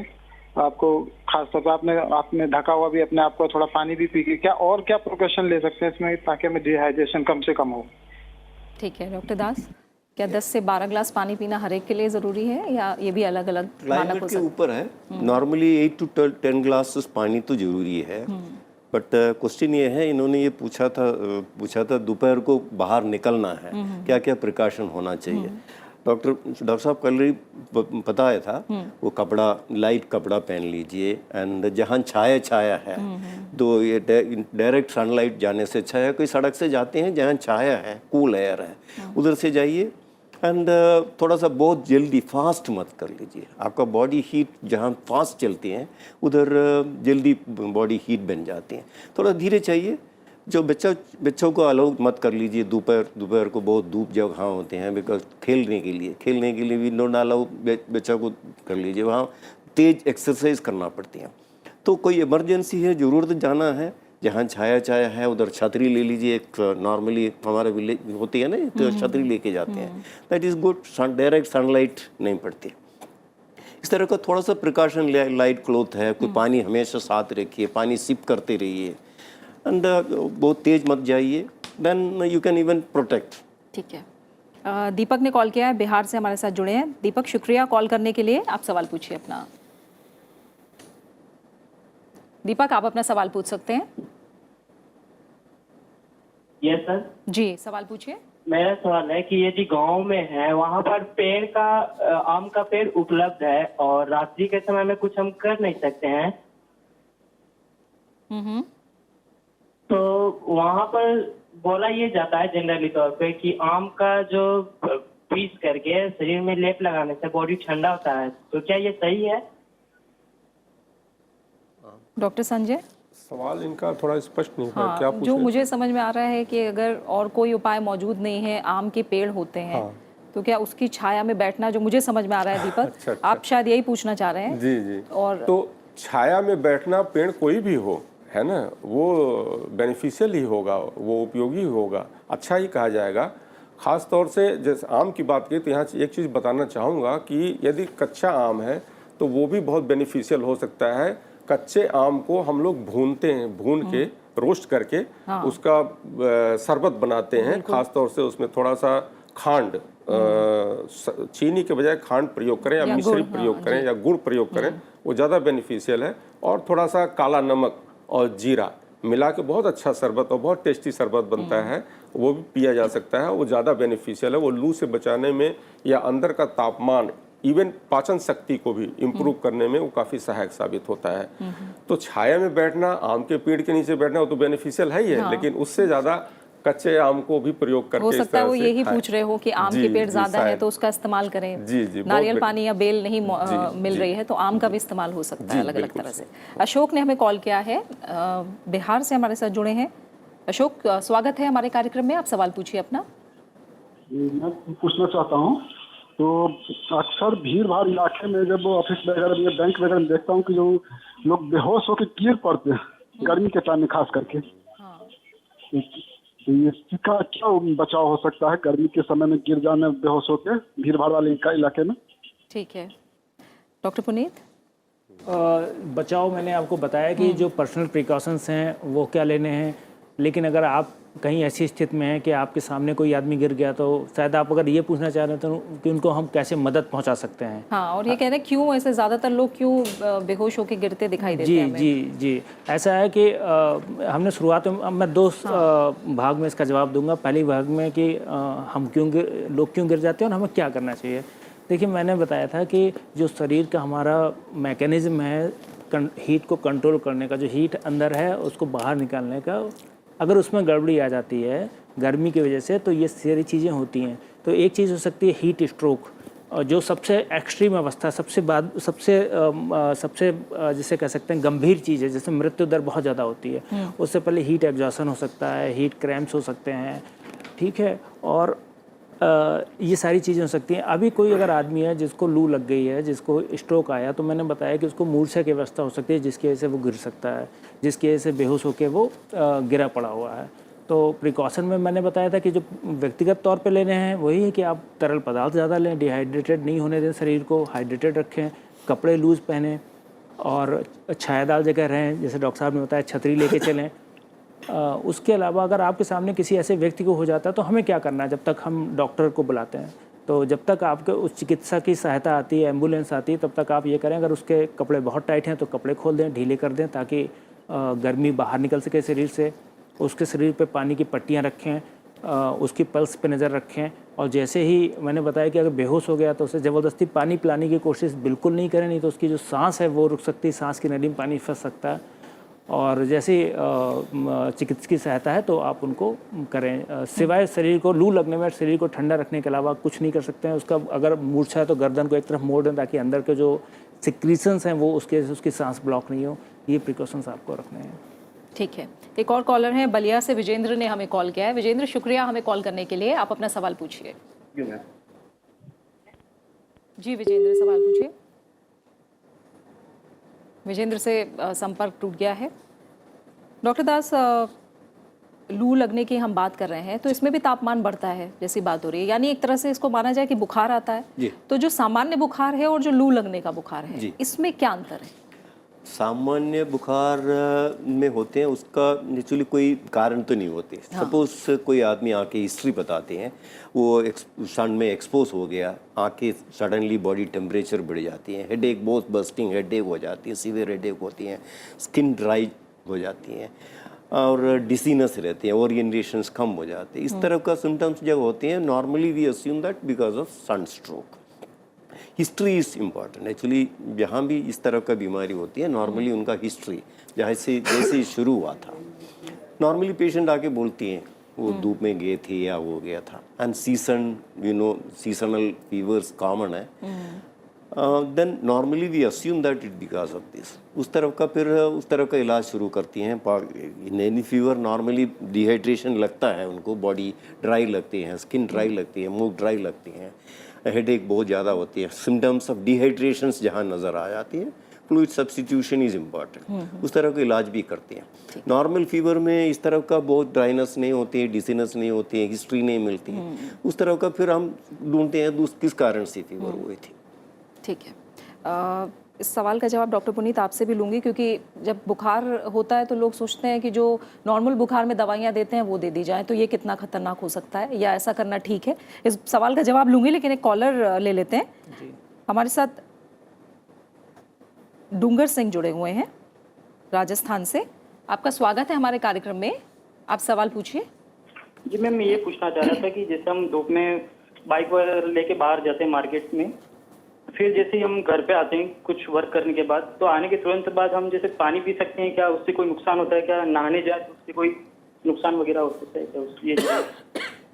S11: आपको खासतौर पर आपने ढका हुआ भी अपने आप को थोड़ा पानी भी पी के, क्या और क्या प्रिकॉशन ले सकते हैं इसमें ताकि हमें डिहाइड्रेशन कम से कम हो?
S1: ठीक है डॉक्टर दास, क्या 10 से 12 ग्लास पानी पीना हर एक के लिए ज़रूरी है या ये भी अलग अलग मानक हो
S7: के ऊपर है? नॉर्मली 8 to 10 ग्लासेस पानी तो जरूरी है, बट क्वेश्चन ये है, इन्होंने ये पूछा था दोपहर को बाहर निकलना है, क्या क्या प्रिकॉशन होना चाहिए। डॉक्टर साहब कल ही बताया था, वो कपड़ा लाइट कपड़ा पहन लीजिए, एंड जहाँ छाया है तो ये डायरेक्ट सनलाइट जाने से अच्छा है, कोई सड़क से जाते हैं जहाँ छाया है, कूल एयर है, उधर से जाइए। एंड थोड़ा सा बहुत जल्दी फास्ट मत कर लीजिए, आपका बॉडी हीट जहाँ फास्ट चलती हैं उधर जल्दी बॉडी हीट बन जाती हैं, थोड़ा धीरे चाहिए। जो बच्चों को अलाउ मत कर लीजिए दोपहर को बहुत धूप जगह होते हैं, बिकॉज खेलने के लिए भी नो अलाउ बच्चों को कर लीजिए, वहाँ तेज एक्सरसाइज करना पड़ती है। तो कोई इमरजेंसी है, ज़रूरत जाना है, जहाँ छाया है उधर छतरी ले लीजिए। एक नॉर्मली हमारे विलेज होती है ना, तो छतरी लेके जाते हैं, that is good, direct sunlight नहीं पड़ती। इस तरह का थोड़ा सा प्रिकॉशन ले, लाइट क्लॉथ है, कोई पानी हमेशा साथ रखिए, पानी सिप करते रहिए, एंड बहुत तेज मत जाइए, then you can even protect.
S1: ठीक है, दीपक ने कॉल किया है, बिहार से हमारे साथ जुड़े हैं। दीपक, शुक्रिया कॉल करने के लिए, आप सवाल पूछिए अपना। दीपक, आप अपना सवाल पूछ सकते हैं।
S12: Yes sir.
S1: जी, सवाल पूछिए।
S12: मेरा सवाल है कि यदि गांव में है, वहाँ पर पेड़ का आम का पेड़ उपलब्ध है और रात्रि के समय में कुछ हम कर नहीं सकते हैं, तो वहाँ पर बोला ये जाता है जनरली तौर पे कि आम का जो पीस करके शरीर में लेप लगाने से बॉडी ठंडा होता है, तो क्या ये सही है?
S1: डॉक्टर संजय,
S6: सवाल इनका थोड़ा स्पष्ट नहीं है, क्या पूछ
S1: जो
S6: रहे?
S1: मुझे समझ में आ रहा है कि अगर और कोई उपाय मौजूद नहीं है, आम के पेड़ होते हैं, तो क्या उसकी छाया में बैठना, जो मुझे समझ में आ रहा है दीपक,
S6: अच्छा।
S1: आप शायद यही पूछना चाह रहे हैं।
S6: जी।
S1: और
S6: तो छाया में बैठना, पेड़ कोई भी हो, है ना, वो बेनिफिशियल ही होगा, वो उपयोगी होगा, अच्छा ही कहा जाएगा। ख़ास तौर से जैसे आम की बात की तो यहाँ एक चीज़ बताना चाहूँगा कि यदि कच्चा आम है तो वो भी बहुत बेनिफिशियल हो सकता है। कच्चे आम को हम लोग भूनते हैं, भून के रोस्ट करके उसका शरबत बनाते हैं। ख़ास तौर से उसमें थोड़ा सा खांड, चीनी के बजाय खांड प्रयोग करें या मिश्री प्रयोग करें या गुड़ प्रयोग करें, वो ज़्यादा बेनिफिशियल है। और थोड़ा सा काला नमक और जीरा मिला के बहुत अच्छा शरबत और बहुत टेस्टी शरबत बनता है, वो भी पिया जा सकता है, वो ज़्यादा बेनिफिशियल है। वो लू से बचाने में या अंदर का तापमान, इवन पाचन शक्ति को भी इम्प्रूव करने में वो काफ़ी सहायक साबित होता है। तो छाया में बैठना, आम के पेड़ के नीचे बैठना, वो तो बेनिफिशियल है ही है, लेकिन उससे ज़्यादा कच्चे आम को भी प्रयोग करके
S1: हो सकता है वो यही पूछ रहे हो कि आम के पेड़ ज्यादा है तो उसका इस्तेमाल करें।
S6: जी,
S1: नारियल पानी या बेल नहीं मिल रही है तो आम का भी इस्तेमाल हो सकता है अलग अलग तरह से। अशोक ने हमें कॉल किया है, बिहार से हमारे साथ जुड़े हैं। अशोक, स्वागत है हमारे कार्यक्रम में, आप सवाल पूछिए अपना।
S13: मैं पूछना चाहता हूँ, तो अक्सर भीड़ भाड़ इलाके में जब ऑफिस वगैरह में, बैंक वगैरह में देखता हूँ कि जो लोग बेहोश होकर गिर पड़ते हैं, गर्मी के टाइम में खास करके। तो इसका क्या बचाव हो सकता है गर्मी के समय में गिर जाने बेहोश होकर भीड़ भाड़ वाले इलाके में?
S1: ठीक है डॉक्टर पुनीत।
S4: बचाव मैंने आपको बताया कि जो पर्सनल प्रिकॉशंस हैं वो क्या लेने हैं, लेकिन अगर आप कहीं ऐसी स्थिति में हैं कि आपके सामने कोई आदमी गिर गया तो शायद आप अगर ये पूछना चाह रहे हैं तो कि उनको हम कैसे मदद पहुंचा सकते हैं।
S1: हाँ, और ये कह रहे हैं क्यों ऐसे ज़्यादातर लोग क्यों बेहोश होकर गिरते दिखाई देते हैं हमें?
S4: जी ऐसा है कि हमने शुरुआत में मैं दो भाग में इसका जवाब दूंगा। पहली भाग में कि हम लोग क्यों गिर जाते हैं और हमें क्या करना चाहिए। देखिए, मैंने बताया था कि जो शरीर का हमारा मैकेनिज्म है हीट को कंट्रोल करने का, जो हीट अंदर है उसको बाहर निकालने का, अगर उसमें गड़बड़ी आ जाती है गर्मी की वजह से तो ये सारी चीज़ें होती हैं। तो एक चीज़ हो सकती है हीट स्ट्रोक, जो सबसे एक्सट्रीम अवस्था, सबसे जिसे कह सकते हैं गंभीर चीज़ है, जैसे मृत्यु दर बहुत ज़्यादा होती है। उससे पहले हीट एग्जॉशन हो सकता है, हीट क्रैम्प्स हो सकते हैं, ठीक है, और ये सारी चीज़ें हो सकती हैं। अभी कोई अगर आदमी है जिसको लू लग गई है, जिसको स्ट्रोक आया, तो मैंने बताया कि उसको मूर्छा की अवस्था हो सकती है जिसकी वजह से वो गिर सकता है, जिसकी वजह से बेहोश होकर वो गिरा पड़ा हुआ है। तो प्रिकॉशन में मैंने बताया था कि जो व्यक्तिगत तौर पे लेने हैं वही है कि आप तरल पदार्थ ज़्यादा लें, डिहाइड्रेटेड नहीं होने दें, शरीर को हाइड्रेटेड रखें, कपड़े लूज़ पहनें और छायादार जगह रहें, जैसे डॉक्टर साहब ने बताया छतरी लेके चलें। उसके अलावा अगर आपके सामने किसी ऐसे व्यक्ति को हो जाता है तो हमें क्या करना है जब तक हम डॉक्टर को बुलाते हैं। तो जब तक आपके उस चिकित्सा की सहायता आती है, एम्बुलेंस आती है, तब तक आप ये करें, अगर उसके कपड़े बहुत टाइट हैं तो कपड़े खोल दें, ढीले कर दें ताकि गर्मी बाहर निकल सके शरीर से। उसके शरीर पे पानी की पट्टियाँ रखें, उसकी पल्स पे नज़र रखें, और जैसे ही मैंने बताया कि अगर बेहोश हो गया तो उसे ज़बरदस्ती पानी पिलाने की कोशिश बिल्कुल नहीं करें, नहीं तो उसकी जो सांस है वो रुक सकती है, सांस की नली में पानी फंस सकता है। और जैसे चिकित्सक की सहायता है तो आप उनको करें। सिवाय शरीर को लू लगने में शरीर को ठंडा रखने के अलावा कुछ नहीं कर सकते हैं। उसका अगर मूर्छा है तो गर्दन को एक तरफ मोड़ दें ताकि अंदर के जो सिक्रीशंस हैं वो उसकी सांस ब्लॉक नहीं हो। ये प्रिकॉशंस आपको रखने हैं।
S1: ठीक है, एक और कॉलर हैं बलिया से, विजेंद्र ने हमें कॉल किया है। विजेंद्र, शुक्रिया हमें कॉल करने के लिए। आप अपना सवाल पूछिए। जी विजेंद्र, सवाल पूछिए। विजेंद्र से संपर्क टूट गया है। डॉक्टर दास, लू लगने की हम बात कर रहे हैं तो इसमें भी तापमान बढ़ता है जैसी बात हो रही है, यानी एक तरह से इसको माना जाए कि बुखार आता है। तो जो सामान्य बुखार है और जो लू लगने का बुखार है, इसमें क्या अंतर है?
S7: सामान्य बुखार में होते हैं उसका नेचुरली कोई कारण तो नहीं होते। सपोज कोई आदमी आके हिस्ट्री बताते हैं, वो सन में एक्सपोज हो गया, आके सडनली बॉडी टेम्परेचर बढ़ जाती है, हेडेक, बहुत बस्टिंग हेडेक हो जाती है, सीवियर हेडेक होती है, स्किन ड्राई हो जाती है और डिसीनेस रहते हैं, ओरिएंटेशंस कम हो जाते हैं। इस तरह का सिम्टम्स जब होते हैं, normally we assume that because of sun stroke. History is important actually. जहाँ भी इस तरह का बीमारी होती है, नॉर्मली उनका हिस्ट्री जैसे शुरू हुआ था, नॉर्मली पेशेंट आके बोलती हैं वो धूप में गए थे या हो गया था। एंड सीजनल फीवर्स कॉमन है, then normally we assume that it because of this. उस तरह का इलाज शुरू करती हैं। In any fever normally dehydration लगता है उनको, बॉडी ड्राई लगती है, स्किन ड्राई लगती है, मुंह ड्राई लगती हैं, हेडेक बहुत ज़्यादा होती है। सिम्टम्स ऑफ डिहाइड्रेशंस जहाँ नज़र आ जाती हैं, फ्लूइड सब्स्टिट्यूशन इज़ इम्पॉर्टेंट। उस तरह का इलाज भी करते हैं। नॉर्मल फीवर में इस तरह का बहुत ड्राइनेस नहीं होती है, डिसीनेस नहीं होती है, हिस्ट्री नहीं मिलती है। उस तरह का फिर हम ढूंढते हैं किस कारण से फीवर हुई थी।
S1: ठीक है, इस सवाल का जवाब डॉक्टर पुनीत आपसे भी लूँगी, क्योंकि जब बुखार होता है तो लोग सोचते हैं कि जो नॉर्मल बुखार में दवाइयाँ देते हैं वो दे दी जाए, तो ये कितना खतरनाक हो सकता है या ऐसा करना ठीक है? इस सवाल का जवाब लूँगी, लेकिन एक कॉलर ले लेते हैं। हमारे साथ डूंगर सिंह जुड़े हुए हैं राजस्थान से। आपका स्वागत है हमारे कार्यक्रम में, आप सवाल पूछिए।
S14: जी मैम, मैं ये पूछना चाह रहा था कि जैसे हम धूप में बाइक वगैरह लेके बाहर जाते हैं मार्केट में, फिर जैसे ही हम घर पे आते हैं कुछ वर्क करने के बाद, तो आने के तुरंत बाद हम जैसे पानी पी सकते हैं क्या? उससे कोई नुकसान होता है क्या? नहाने जाए तो उससे कोई नुकसान वगैरह हो सकता है क्या?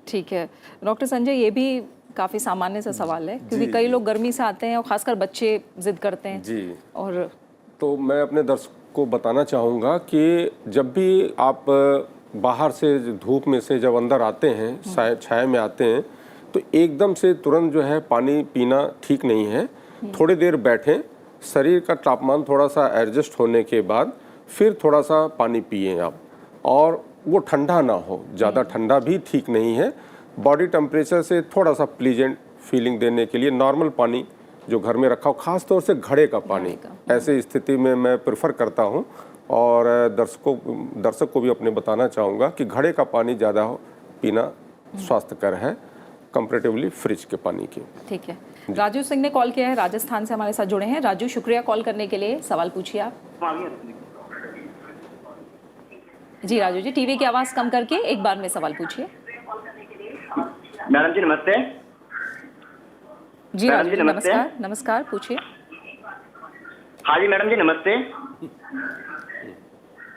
S1: ठीक है डॉक्टर संजय, ये भी काफ़ी सामान्य सा सवाल है, क्योंकि कई लोग गर्मी से आते हैं और खासकर बच्चे जिद करते हैं।
S6: जी,
S1: और
S6: तो मैं अपने दर्शकों को बताना चाहूँगा कि जब भी आप बाहर से धूप में से जब अंदर आते हैं, छाया में आते हैं, तो एकदम से तुरंत जो है पानी पीना ठीक नहीं है। थोड़ी देर बैठें, शरीर का तापमान थोड़ा सा एडजस्ट होने के बाद फिर थोड़ा सा पानी पिए आप, और वो ठंडा ना हो, ज़्यादा ठंडा भी ठीक नहीं है। बॉडी टेम्परेचर से थोड़ा सा प्लीजेंट फीलिंग देने के लिए नॉर्मल पानी जो घर में रखा हो, ख़ास तौर से घड़े का पानी, ऐसे स्थिति में मैं प्रेफर करता हूँ। और दर्शक को भी अपने बताना चाहूँगा कि घड़े का पानी ज़्यादा पीना स्वास्थ्यकर है कंपैरेटिवली फ्रिज के पानी के।
S1: ठीक है, राजू सिंह ने कॉल किया है, राजस्थान से हमारे साथ जुड़े हैं। राजू, शुक्रिया कॉल करने के लिए। सवाल पूछिए आप। जी राजू जी, टीवी की आवाज़ कम करके एक बार में सवाल पूछिए।
S9: मैडम जी नमस्ते।
S1: जी राजू जी, नमस्कार। नमस्कार, पूछिए।
S9: हाँ जी मैडम जी नमस्ते।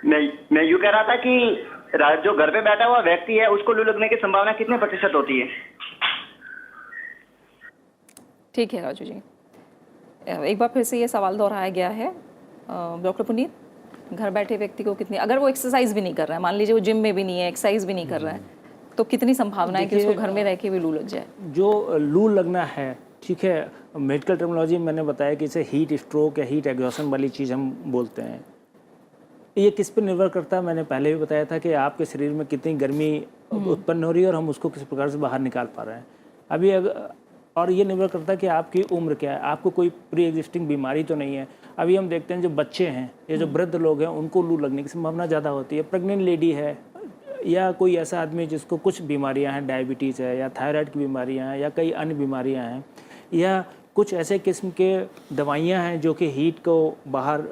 S9: मैं यूँ कह रहा था कि जो घर पे बैठा हुआ व्यक्ति है उसको लू लगने की संभावना कितने प्रतिशत होती है?
S1: ठीक है राजू जी, एक बार फिर से ये सवाल दोहराया गया है। डॉक्टर पुनीत, घर बैठे व्यक्ति को कितनी, अगर वो एक्सरसाइज भी नहीं कर रहा है, मान लीजिए वो जिम में भी नहीं है, एक्सरसाइज भी नहीं कर रहा है, तो कितनी संभावना है कि उसको घर में रह के भी लू लग जाए?
S4: जो लू लगना है, ठीक है, मेडिकल टर्मिनोलॉजी मैंने बताया कि इसे हीट स्ट्रोक या हीट एग्जॉशन वाली चीज़ हम बोलते हैं। ये किस पर निर्भर करता है, मैंने पहले भी बताया था कि आपके शरीर में कितनी गर्मी उत्पन्न हो रही है और हम उसको किस प्रकार से बाहर निकाल पा रहे हैं अभी। और ये निर्भर करता है कि आपकी उम्र क्या है, आपको कोई प्री एग्जिस्टिंग बीमारी तो नहीं है। अभी हम देखते हैं जो बच्चे हैं, ये जो वृद्ध लोग हैं, उनको लू लगने की संभावना ज़्यादा होती है। प्रेग्नेंट लेडी है या कोई ऐसा आदमी जिसको कुछ बीमारियां हैं, डायबिटीज़ है या थायराइड की बीमारियां हैं या कई अन्य बीमारियां हैं, या कुछ ऐसे किस्म के दवाइयां हैं जो कि हीट को बाहर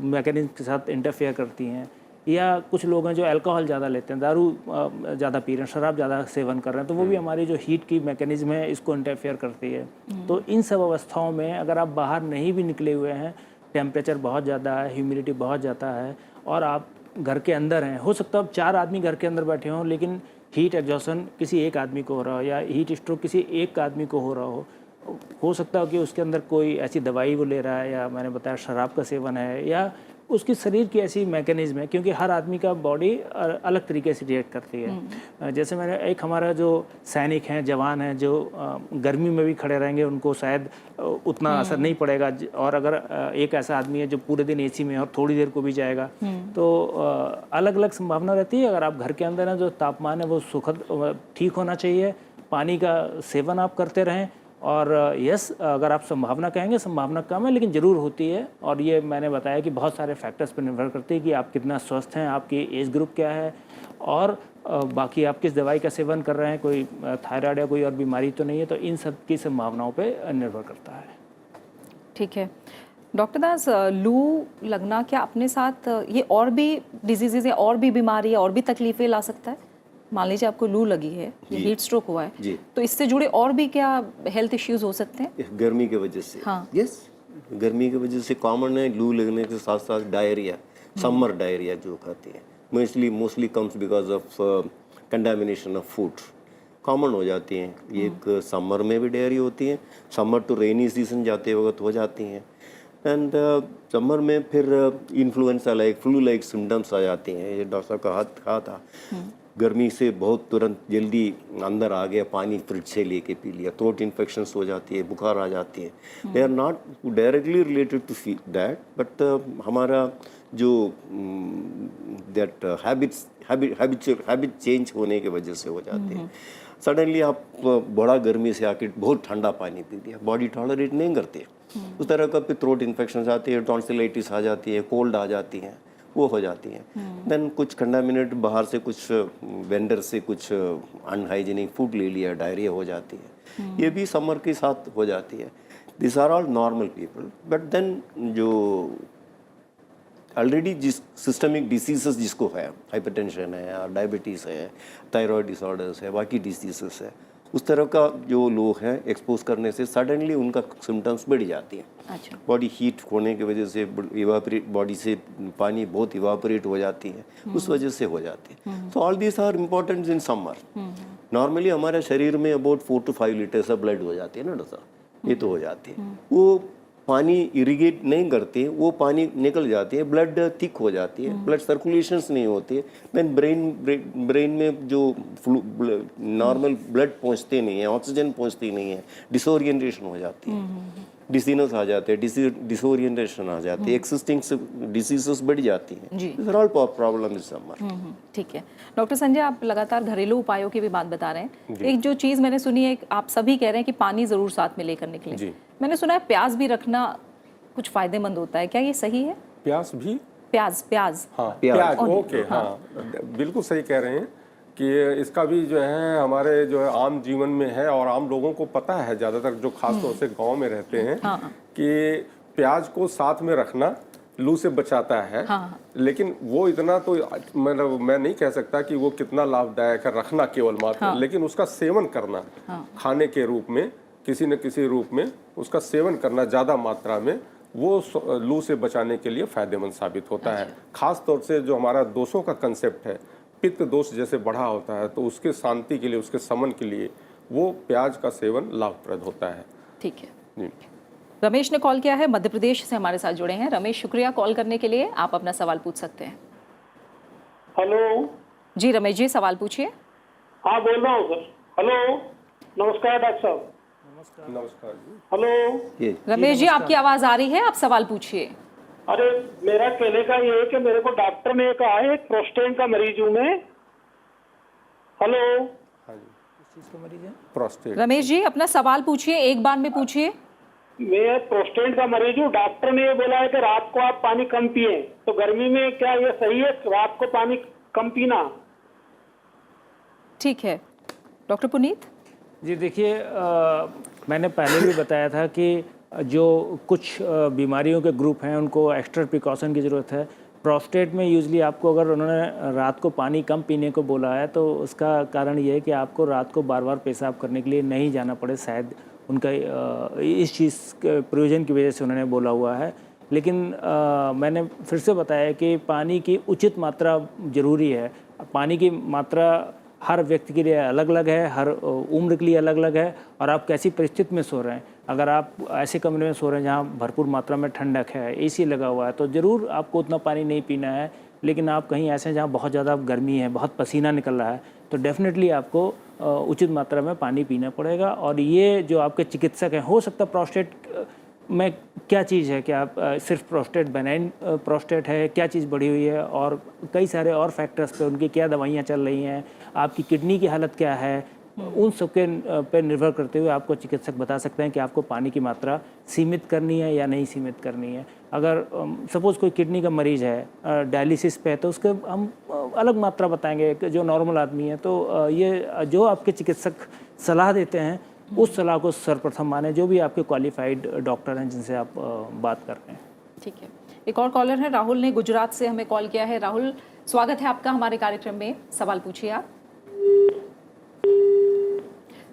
S4: मैकेनिज्म के साथ इंटरफेयर करती हैं, या कुछ लोग हैं जो अल्कोहल ज़्यादा लेते हैं, दारू ज़्यादा पी रहे हैं, शराब ज़्यादा सेवन कर रहे हैं, तो वो भी हमारी जो हीट की मैकेनिज्म है इसको इंटरफेयर करती है। तो इन सब अवस्थाओं में अगर आप बाहर नहीं भी निकले हुए हैं, टेम्परेचर बहुत ज़्यादा है, ह्यूमिडिटी बहुत ज़्यादा है, और आप घर के अंदर हैं, हो सकता है 4 आदमी घर के अंदर बैठे हों लेकिन हीट एग्जॉशन किसी एक आदमी को हो रहा हो या हीट स्ट्रोक किसी एक आदमी को हो रहा हो सकता है कि उसके अंदर कोई ऐसी दवाई वो ले रहा है, या मैंने बताया शराब का सेवन है, या उसकी शरीर की ऐसी मैकेनिज्म है, क्योंकि हर आदमी का बॉडी अलग तरीके से रिएक्ट करती है। जैसे मैंने एक हमारा जो सैनिक हैं, जवान हैं, जो गर्मी में भी खड़े रहेंगे, उनको शायद उतना असर नहीं पड़ेगा, और अगर एक ऐसा आदमी है जो पूरे दिन एसी में और थोड़ी देर को भी जाएगा, तो अलग अलग संभावना रहती है। अगर आप घर के अंदर हैं, जो तापमान है वो सुखद ठीक होना चाहिए, पानी का सेवन आप करते रहें, और यस, अगर आप संभावना कहेंगे, संभावना कम है लेकिन ज़रूर होती है। और ये मैंने बताया कि बहुत सारे फैक्टर्स पर निर्भर करती है कि आप कितना स्वस्थ हैं, आपकी एज ग्रुप क्या है, और बाकी आप किस दवाई का सेवन कर रहे हैं, कोई थायराइड या कोई और बीमारी तो नहीं है, तो इन सब की संभावनाओं पे निर्भर करता है।
S1: ठीक है डॉक्टर दास, लू लगना क्या अपने साथ ये और भी डिजीज़ या और भी बीमारी और भी तकलीफ़ें ला सकता है? मान लीजिए आपको लू लगी है, हीट स्ट्रोक हुआ है, तो इससे जुड़े और भी क्या हेल्थ इश्यूज हो सकते हैं?
S7: गर्मी की वजह से,
S1: हाँ,
S7: यस, गर्मी की वजह से कॉमन है। लू लगने के साथ साथ डायरिया, समर डायरिया जो कहते हैं, mostly comes because of contamination of food, common हो जाती हैं। एक समर में भी डायरिया होती है, समर टू रेनी सीजन जाते वक्त हो जाती हैं, एंड समर में फिर influenza like, flu like symptoms आ जाते हैं। ये डॉक्टर साहब का कहा था, गर्मी से बहुत तुरंत जल्दी अंदर आ गया, पानी फ्रिज से लेके पी लिया, थ्रोट इन्फेक्शंस हो जाती है, बुखार आ जाती है। They are not directly related to that, but हमारा जो दैट हैबिट चेंज होने की वजह से हो जाती है। सडनली आप बड़ा गर्मी से आके बहुत ठंडा पानी पी लिया, बॉडी टॉलरेट नहीं करती, उस तरह का फिर थ्रोट इन्फेक्शन आती है, टॉन्सिलाइटिस आ जाती है, कोल्ड आ जाती है, वो हो जाती हैं। देन कुछ कंटामिनेट बाहर से, कुछ वेंडर से कुछ अनहाइजीनिक फूड ले लिया, डायरिया हो जाती है। ये भी समर के साथ हो जाती है। This are all normal people, but then जो ऑलरेडी जिस सिस्टमिक डिसीजेस जिसको है, हाइपरटेंशन है, डायबिटीज़ है, थायराइड डिसऑर्डर्स है, बाकी डिसीजेस है, उस तरह का जो लोग हैं एक्सपोज करने से सडनली उनका सिम्टम्स बढ़ जाती हैं। अच्छा। बॉडी हीट होने की वजह से इवापोरेट, बॉडी से पानी बहुत इवापोरेट हो जाती है, उस वजह से हो जाती है। So all this are important in summer. Normally हमारे शरीर में about 4 to 5 litres of blood हो जाती है ना डॉक्टर, ये तो हो जाती है। वो पानी इरिगेट नहीं करते, वो पानी निकल जाती है, ब्लड थिक हो जाती है, ब्लड सर्कुलेशंस नहीं होती है, देन ब्रेन में जो नॉर्मल ब्लड पहुंचते नहीं है, ऑक्सीजन पहुंचती नहीं है, डिसोरिएंटेशन हो जाती है। डिसीनेस आ जाते हैं, डिसोरिएंटेशन आ जाती है, एक्सिस्टिंग डिसीजेस बढ़ जाती हैं।
S1: जी।
S7: This are all problem is summer.
S1: ठीक है डॉक्टर संजय, आप लगातार घरेलू उपायों की भी बात बता रहे हैं। एक जो चीज़ मैंने सुनी है, आप सभी कह रहे हैं कि पानी ज़रूर साथ में लेकर निकलें।
S6: जी।
S1: मैंने सुना है प्याज भी रखना कुछ फ़ायदेमंद होता है, क्या ये सही है?
S6: प्याज भी,
S1: प्याज
S6: हाँ प्याज, ओके, हाँ बिल्कुल सही कह रहे हैं कि इसका भी जो है हमारे जो है आम जीवन में है और आम लोगों को पता है, ज़्यादातर जो खास तौर से गांव में रहते हैं कि प्याज को साथ में रखना लू से बचाता है। लेकिन वो इतना तो मतलब मैं नहीं कह सकता कि वो कितना लाभदायक है रखना केवल मात्र, लेकिन उसका सेवन करना खाने के रूप में किसी न किसी रूप में उसका सेवन करना ज़्यादा मात्रा में वो लू से बचाने के लिए फायदेमंद साबित होता है। खास तौर से जो हमारा दोषों का कंसेप्ट है, पित्त दोष जैसे बढ़ा होता है तो उसके शांति के लिए, उसके समन के लिए वो प्याज का सेवन लाभप्रद होता है।
S1: ठीक है
S6: जी।
S1: रमेश ने कॉल किया है, मध्य प्रदेश से हमारे साथ जुड़े हैं। रमेश, शुक्रिया कॉल करने के लिए। आप अपना सवाल पूछ सकते हैं।
S15: हेलो
S1: जी रमेश जी, सवाल पूछिए।
S15: हाँ बोल रहा हूँ सर। हेलो, नमस्कार डॉक्टर साहब।
S6: नमस्कार जी।
S15: हेलो
S1: रमेश जी, आपकी आवाज आ रही है, आप सवाल पूछिए।
S15: अरे मेरा कहने का ये है कि मेरे को डॉक्टर ने कहा है प्रोस्टेट का मरीज हूँ मैं। हेलो,
S6: हाँ जी, किस चीज़ का मरीज है? प्रोस्टेट।
S1: रमेश जी, अपना सवाल पूछिए, एक बार में पूछिए।
S15: मैं प्रोस्टेट का मरीज हूँ। डॉक्टर ने ये बोला है कि रात को आप पानी कम पिए, तो गर्मी में क्या ये सही है रात को पानी कम पीना?
S1: ठीक है डॉक्टर पुनीत
S4: जी। देखिए, मैंने पहले भी बताया था कि जो कुछ बीमारियों के ग्रुप हैं उनको एक्स्ट्रा प्रिकॉशन की ज़रूरत है। प्रोस्टेट में यूजली आपको अगर उन्होंने रात को पानी कम पीने को बोला है तो उसका कारण ये है कि आपको रात को बार बार पेशाब करने के लिए नहीं जाना पड़े, शायद उनका इस चीज़ के प्रयोजन की वजह से उन्होंने बोला हुआ है। लेकिन मैंने फिर से बताया कि पानी की उचित मात्रा ज़रूरी है। पानी की मात्रा हर व्यक्ति के लिए अलग अलग है, हर उम्र के लिए अलग अलग है, और आप कैसी परिस्थिति में सो रहे हैं। अगर आप ऐसे कमरे में सो रहे हैं जहाँ भरपूर मात्रा में ठंडक है, एसी लगा हुआ है, तो ज़रूर आपको उतना पानी नहीं पीना है। लेकिन आप कहीं ऐसे हैं जहाँ बहुत ज़्यादा गर्मी है, बहुत पसीना निकल रहा है, तो डेफिनेटली आपको उचित मात्रा में पानी पीना पड़ेगा। और ये जो आपके चिकित्सक हैं, हो सकता है प्रोस्टेट में क्या चीज़ है, क्या सिर्फ प्रोस्टेट बेनाइन प्रोस्टेट है, क्या चीज़ बढ़ी हुई है, और कई सारे और फैक्टर्स पे उनकी क्या दवाइयाँ चल रही हैं, आपकी किडनी की हालत क्या है, उन सब के पे निर्भर करते हुए आपको चिकित्सक बता सकते हैं कि आपको पानी की मात्रा सीमित करनी है या नहीं सीमित करनी है। अगर सपोज़ कोई किडनी का मरीज़ है, डायलिसिस पे है, तो उसके हम अलग मात्रा बताएंगे जो नॉर्मल आदमी है। तो ये जो आपके चिकित्सक सलाह देते हैं उस सलाह को सर्वप्रथम माने, जो भी आपके क्वालिफाइड डॉक्टर हैं जिनसे आप बात कर रहे हैं।
S1: ठीक है, एक और कॉलर है राहुल ने गुजरात से हमें कॉल किया है। राहुल, स्वागत है आपका हमारे कार्यक्रम में, सवाल पूछिए आप।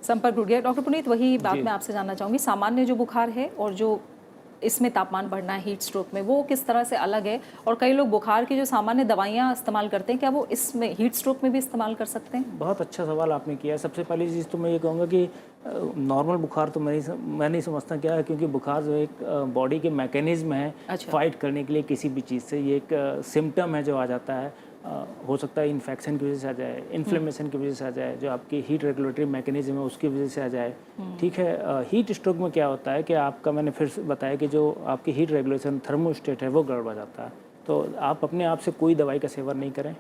S1: संपर्क टूट गया। डॉक्टर पुनीत, वही बात मैं आपसे जानना चाहूँगी, सामान्य जो बुखार है और जो इसमें तापमान बढ़ना है हीट स्ट्रोक में, वो किस तरह से अलग है? और कई लोग बुखार की जो सामान्य दवाइयाँ इस्तेमाल करते हैं, क्या वो इसमें हीट स्ट्रोक में भी इस्तेमाल कर सकते हैं?
S4: बहुत अच्छा सवाल आपने किया है। सबसे पहली चीज़ तो मैं ये कहूँगा कि नॉर्मल बुखार तो मैं नहीं समझता क्या है, क्योंकि बुखार जो एक बॉडी के मैकेनिज्म है फाइट करने के लिए किसी भी चीज़ से। ये एक सिम्टम है जो आ जाता है। हो सकता है इन्फेक्शन की वजह से आ जाए, इन्फ्लेमेशन की वजह से आ जाए, जो आपकी हीट रेगुलेटरी मैकेनिज्म है उसकी वजह से आ जाए। ठीक है, हीट स्ट्रोक में क्या होता है कि आपका, मैंने फिर बताया कि जो आपकी हीट रेगुलेशन थर्मोस्टेट है वो गड़बड़ जाता है। तो आप अपने आप से कोई दवाई का सेवन नहीं करें।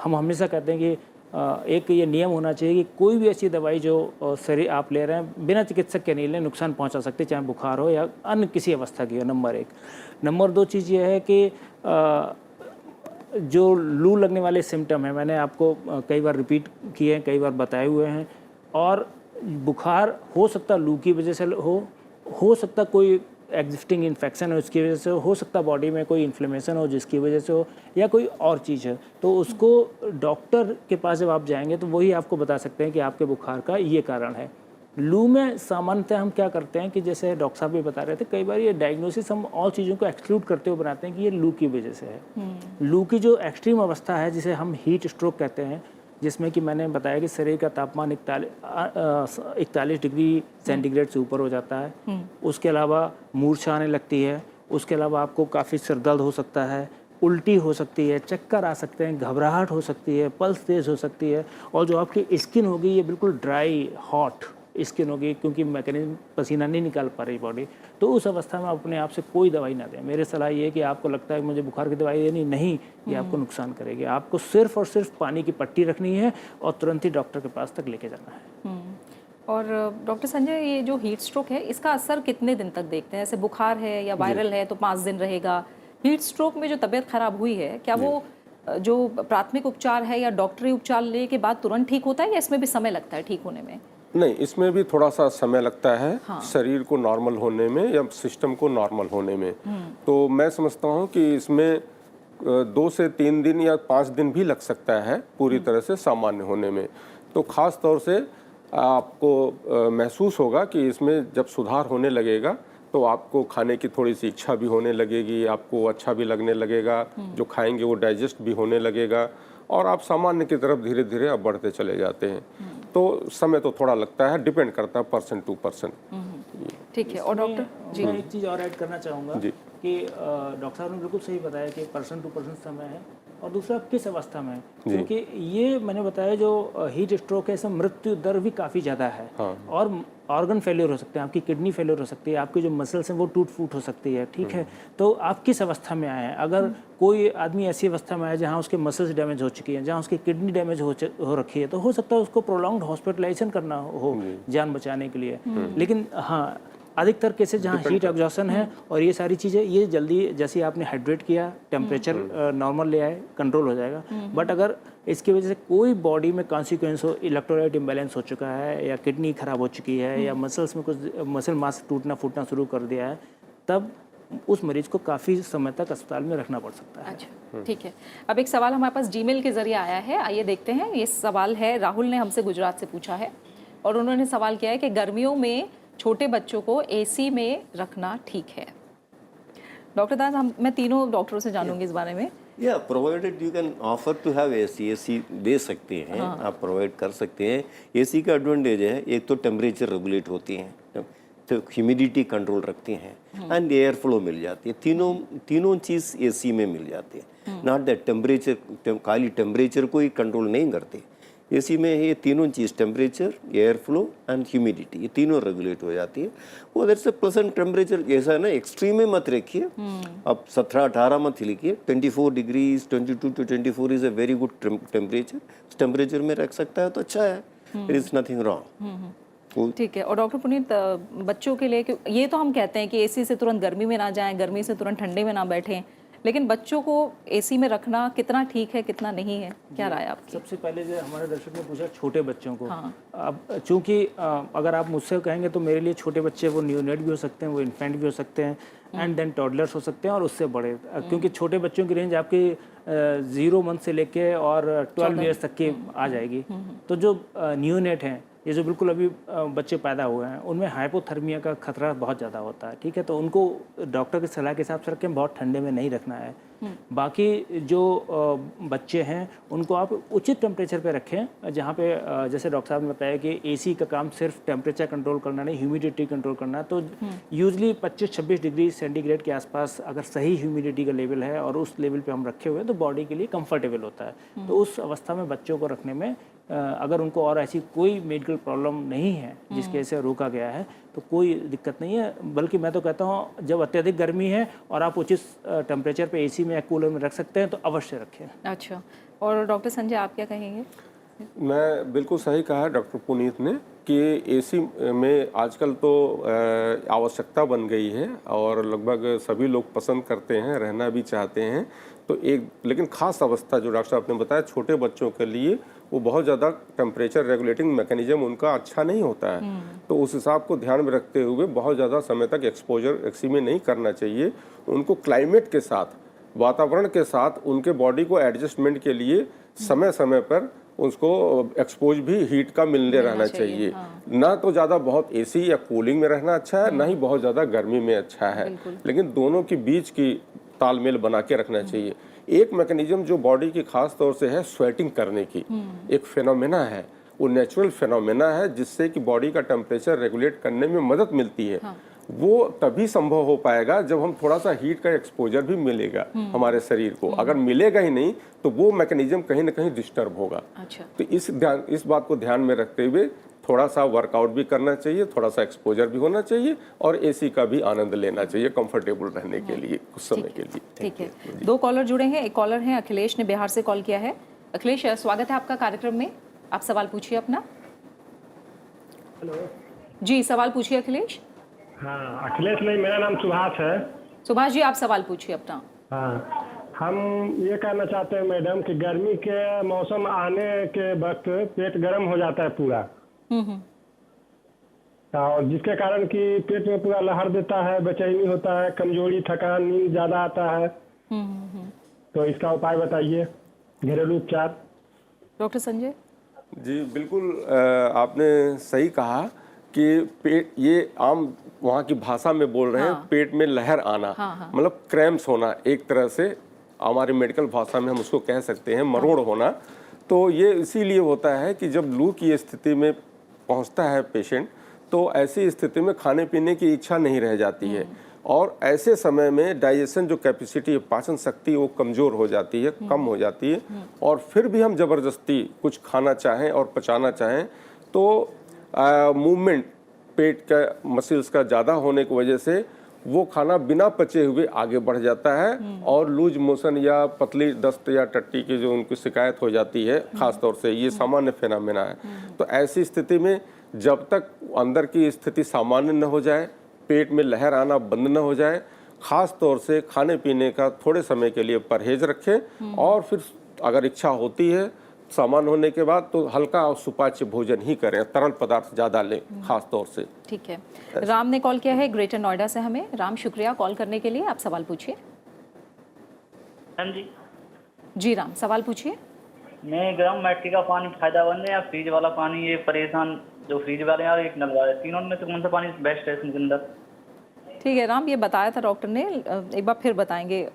S4: हम हमेशा कहते हैं कि एक ये नियम होना चाहिए कि कोई भी ऐसी दवाई जो शरीर आप ले रहे हैं बिना चिकित्सक के नहीं लें, नुकसान पहुंचा सकती, चाहे बुखार हो या अन्य किसी अवस्था की हो। नंबर 1। नंबर 2 चीज़ ये है कि जो लू लगने वाले सिम्टम हैं, मैंने आपको कई बार रिपीट किए हैं, कई बार बताए हुए हैं। और बुखार हो सकता लू की वजह से हो सकता कोई एग्जिस्टिंग इन्फेक्शन है उसकी वजह से हो सकता बॉडी में कोई इन्फ्लेमेशन हो जिसकी वजह से हो, या कोई और चीज़ है। तो उसको डॉक्टर के पास जब आप जाएंगे तो वही आपको बता सकते हैं कि आपके बुखार का ये कारण है। लू में सामान्यतः हम क्या करते हैं कि जैसे डॉक्टर साहब भी बता रहे थे, कई बार ये डायग्नोसिस हम और चीज़ों को एक्सक्लूड करते हुए बनाते हैं कि ये लू की वजह से है। लू की जो एक्सट्रीम अवस्था है जिसे हम हीट स्ट्रोक कहते हैं, जिसमें कि मैंने बताया कि शरीर का तापमान 41 डिग्री सेंटीग्रेड से ऊपर हो जाता है। उसके अलावा मूर्छा आने लगती है। उसके अलावा आपको काफ़ी सिरदर्द हो सकता है, उल्टी हो सकती है, चक्कर आ सकते हैं, घबराहट हो सकती है, पल्स तेज़ हो सकती है, और जो आपकी स्किन होगी ये बिल्कुल ड्राई हॉट स्किन होगी, क्योंकि मैकेनिज्म पसीना नहीं निकाल पा रही बॉडी, तो उस अवस्था में अपने आप से कोई दवाई ना दें। मेरी सलाह ये है कि आपको लगता है कि मुझे बुखार की दवाई देनी, नहीं, ये आपको नुकसान करेगी। आपको सिर्फ और सिर्फ पानी की पट्टी रखनी है और तुरंत ही डॉक्टर के पास तक लेके जाना है।
S1: और डॉक्टर संजय, ये जो हीट स्ट्रोक है इसका असर कितने दिन तक देखते हैं? जैसे बुखार है या वायरल है तो 5 दिन रहेगा। हीट स्ट्रोक में जो तबीयत खराब हुई है, क्या वो जो प्राथमिक उपचार है या डॉक्टरी उपचार लेने के बाद तुरंत ठीक होता है, या इसमें भी समय लगता है ठीक होने में?
S6: नहीं, इसमें भी थोड़ा सा समय लगता है।
S1: हाँ।
S6: शरीर को नॉर्मल होने में या सिस्टम को नॉर्मल होने में। तो मैं समझता हूँ कि इसमें 2 से 3 दिन या 5 दिन भी लग सकता है पूरी तरह से सामान्य होने में। तो ख़ास तौर से आपको महसूस होगा कि इसमें जब सुधार होने लगेगा तो आपको खाने की थोड़ी सी इच्छा भी होने लगेगी, आपको अच्छा भी लगने लगेगा, जो खाएंगे वो डाइजेस्ट भी होने लगेगा और आप सामान्य की तरफ धीरे धीरे अब बढ़ते चले जाते हैं। तो समय तो थोड़ा लगता है, डिपेंड करता है पर्सन टू पर्सन।
S1: ठीक है। और डॉक्टर जी,
S4: मैं एक चीज़ और ऐड करना चाहूँगा कि डॉक्टर साहब ने बिल्कुल सही बताया कि पर्सन टू पर्सन समय है, और दूसरा किस अवस्था में है, क्योंकि ये मैंने बताया जो हीट स्ट्रोक है, इसमें मृत्यु दर भी काफ़ी ज़्यादा है। और ऑर्गन फेलियर हो सकते हैं, आपकी किडनी फेलियर हो सकती है, आपकी जो मसल्स हैं वो टूट फूट हो सकती है। ठीक है, तो आप किस अवस्था में आए हैं? अगर कोई आदमी ऐसी अवस्था में आए जहाँ उसके मसल्स डैमेज हो चुकी हैं, जहाँ उसकी किडनी डैमेज हो रखी है, तो हो सकता है उसको प्रोलॉन्ग्ड हॉस्पिटलाइजेशन करना हो जान बचाने के लिए। लेकिन हाँ, अधिकतर केसेस जहाँ हीट एग्जॉशन है और ये सारी चीज़ें, ये जल्दी जैसे आपने हाइड्रेट किया, टेम्परेचर नॉर्मल ले आए, कंट्रोल हो जाएगा। बट अगर इसकी वजह से कोई बॉडी में कॉन्सिक्वेंस हो, इलेक्ट्रोलाइट इम्बैलेंस हो चुका है या किडनी खराब हो चुकी है या मसल्स में कुछ मसल मास टूटना फूटना शुरू कर दिया है, तब उस मरीज को काफ़ी समय तक अस्पताल में रखना पड़ सकता है।
S1: अच्छा, ठीक है। अब एक सवाल हमारे पास जीमेल के जरिए आया है, आइए देखते हैं। ये सवाल है, राहुल ने हमसे गुजरात से पूछा है और उन्होंने सवाल किया है कि गर्मियों में छोटे बच्चों को एसी में रखना ठीक है? डॉक्टर दास, मैं तीनों डॉक्टरों से जानूंगी इस बारे में।
S7: या provided you can offer to have AC दे सकते हैं। आप प्रोवाइड कर सकते हैं। एसी का एडवांटेज है, एक तो टेम्परेचर रेगुलेट होती हैं, तो ह्यूमिडिटी कंट्रोल रखती हैं एंड एयर फ्लो मिल जाती है। तीनों चीज़ एसी में मिल जाती है। नॉट दैट टेम्परेचर, खाली टेम्परेचर को ही कंट्रोल नहीं करते। एसी में ये तीनों चीज़, temperature, air flow and humidity, ये तीनों रेगुलेट हो जाती है। वो दैट्स अ प्लेजेंट टेम्परेचर। ऐसा है ना, एक्सट्रीम में मत रखिए, अब 17-18 मत लिखिए। 24 degrees, 22 to 24 is a very good temperature. Temperature में रख सकता है तो अच्छा है, इट इज़ नथिंग रॉन्ग।
S1: ठीक है। और डॉक्टर पुनीत, बच्चों के लिए ये तो हम कहते हैं कि एसी से तुरंत गर्मी में ना जाएं, गर्मी से तुरंत ठंडे में ना बैठें, लेकिन बच्चों को एसी में रखना कितना ठीक है, कितना नहीं है, क्या राय आपकी?
S4: सबसे पहले जो हमारे दर्शक ने पूछा छोटे बच्चों को, अब चूंकि अगर आप मुझसे कहेंगे तो मेरे लिए छोटे बच्चे वो न्यूनेट भी हो सकते हैं, वो इन्फेंट भी हो सकते हैं, एंड देन टॉडलर्स हो सकते हैं और उससे बड़े, क्योंकि छोटे बच्चों की रेंज आपकी 0 मंथ से लेके और 12 ईयर्स तक की आ जाएगी। तो जो न्यूनेट हैं, ये जो बिल्कुल अभी बच्चे पैदा हुए हैं, उनमें हाइपोथर्मिया का खतरा बहुत ज़्यादा होता है। ठीक है, तो उनको डॉक्टर की सलाह के हिसाब से रखें, बहुत ठंडे में नहीं रखना है। बाकी जो बच्चे हैं उनको आप उचित टेम्परेचर पे रखें, जहाँ पे जैसे डॉक्टर साहब ने बताया कि एसी का काम सिर्फ टेम्परेचर कंट्रोल करना नहीं, ह्यूमिडिटी कंट्रोल करना है। तो यूजली 25-26 डिग्री सेंटीग्रेड के आसपास अगर सही ह्यूमिडिटी का लेवल है और उस लेवल पे हम रखे हुए तो बॉडी के लिए कंफर्टेबल होता है। तो उस अवस्था में बच्चों को रखने में, अगर उनको और ऐसी कोई मेडिकल प्रॉब्लम नहीं है जिसके वजह से रोका गया है, तो कोई दिक्कत नहीं है। बल्कि मैं तो कहता हूँ जब अत्यधिक गर्मी है और आप उचित टेम्परेचर पे एसी में या कूलर में रख सकते हैं तो अवश्य रखें।
S1: अच्छा, और डॉक्टर संजय आप क्या कहेंगे?
S6: मैं बिल्कुल सही कहा डॉक्टर पुनीत ने कि एसी में आजकल तो आवश्यकता बन गई है और लगभग सभी लोग पसंद करते हैं, रहना भी चाहते हैं। तो एक लेकिन ख़ास अवस्था जो डॉक्टर साहब ने बताया, छोटे बच्चों के लिए वो बहुत ज़्यादा टेम्परेचर रेगुलेटिंग मैकेनिज्म उनका अच्छा नहीं होता है। तो उस हिसाब को ध्यान में रखते हुए बहुत ज़्यादा समय तक एक्सपोजर एसी में नहीं करना चाहिए। उनको क्लाइमेट के साथ, वातावरण के साथ उनके बॉडी को एडजस्टमेंट के लिए समय समय पर उसको एक्सपोज भी हीट का मिलने रहना चाहिए। ना तो ज़्यादा बहुत एसी या कूलिंग में रहना अच्छा है, ना ही बहुत ज़्यादा गर्मी में अच्छा है, लेकिन दोनों के बीच की तालमेल बना के रखना चाहिए। एक मैकेनिज्म जो बॉडी की खास तौर से है स्वेटिंग करने की, एक फिनोमेना है, वो नेचुरल फिनोमेना है जिससे कि बॉडी का टेम्परेचर रेगुलेट करने में मदद मिलती है। वो तभी संभव हो पाएगा जब हम थोड़ा सा हीट का एक्सपोजर भी मिलेगा हमारे शरीर को। अगर मिलेगा ही नहीं तो वो मैकेनिज्म कहीं ना कहीं डिस्टर्ब होगा।
S1: अच्छा।
S6: तो इस बात को ध्यान में रखते हुए थोड़ा सा वर्कआउट भी करना चाहिए, थोड़ा सा एक्सपोजर भी होना चाहिए और एसी का भी आनंद लेना चाहिए कंफर्टेबल रहने के लिए कुछ समय के लिए।
S1: ठीक है, 2 कॉलर जुड़े हैं। एक कॉलर हैं अखिलेश ने बिहार से कॉल किया है। अखिलेश, स्वागत है आपका कार्यक्रम में, आप सवाल पूछिए अपना।
S16: हेलो
S1: जी, सवाल पूछिए अखिलेश।
S16: हाँ, अखिलेश नहीं, मेरा नाम सुभाष है।
S1: सुभाष जी, आप सवाल पूछिए अपना।
S16: हाँ, हम ये कहना चाहते हैं मैडम कि गर्मी के मौसम आने के वक्त पेट गर्म हो जाता है पूरा, और जिसके कारण कि पेट में पूरा लहर देता है, बेचैनी होता है, कमजोरी, थकान, नींद ज्यादा आता है। तो इसका उपाय बताइए, घरेलू उपचार।
S1: डॉक्टर संजय
S6: जी बिल्कुल, आपने सही कहा कि पेट, ये आम वहाँ की भाषा में बोल रहे हैं, पेट में लहर आना, मतलब क्रैम्प्स होना, एक तरह से हमारी मेडिकल भाषा में हम उसको कह सकते हैं मरोड़ होना। तो ये इसीलिए होता है कि जब लू की स्थिति में पहुंचता है पेशेंट, तो ऐसी स्थिति में खाने पीने की इच्छा नहीं रह जाती है, और ऐसे समय में डाइजेशन जो कैपेसिटी, पाचन शक्ति, वो कमज़ोर हो जाती है, कम हो जाती है, और फिर भी हम ज़बरदस्ती कुछ खाना चाहें और पचाना चाहें तो मूवमेंट पेट का मसल्स का ज़्यादा होने की वजह से वो खाना बिना पचे हुए आगे बढ़ जाता है, और लूज मोशन या पतली दस्त या टट्टी की जो उनकी शिकायत हो जाती है, ख़ास तौर से ये सामान्य फेनामेना है। तो ऐसी स्थिति में जब तक अंदर की स्थिति सामान्य न हो जाए, पेट में लहर आना बंद न हो जाए, ख़ास तौर से खाने पीने का थोड़े समय के लिए परहेज रखें, और फिर अगर इच्छा होती है सामान्य होने के बाद तो हल्का और सुपाच्य भोजन ही करें, तरल पदार्थ ज़्यादा लें खास तौर से।
S1: ठीक है, राम ने कॉल किया है ग्रेटर नोएडा से हमें। राम, शुक्रिया कॉल करने के लिए, आप सवाल पूछिए।
S14: हाँ जी।
S1: जी राम, सवाल पूछिए।
S14: मैं गर्म मैट्री का पानी फायदेमंद है या फ्रिज वाला पानी? ये परेशान जो फ्रिज वाले और एक नल वाले, तीनों में से कौन सा पानी बेस्ट है इसके अंदर?
S1: ठीक है राम, ये बताया था डॉक्टर ने, एक बार फिर बताएंगे।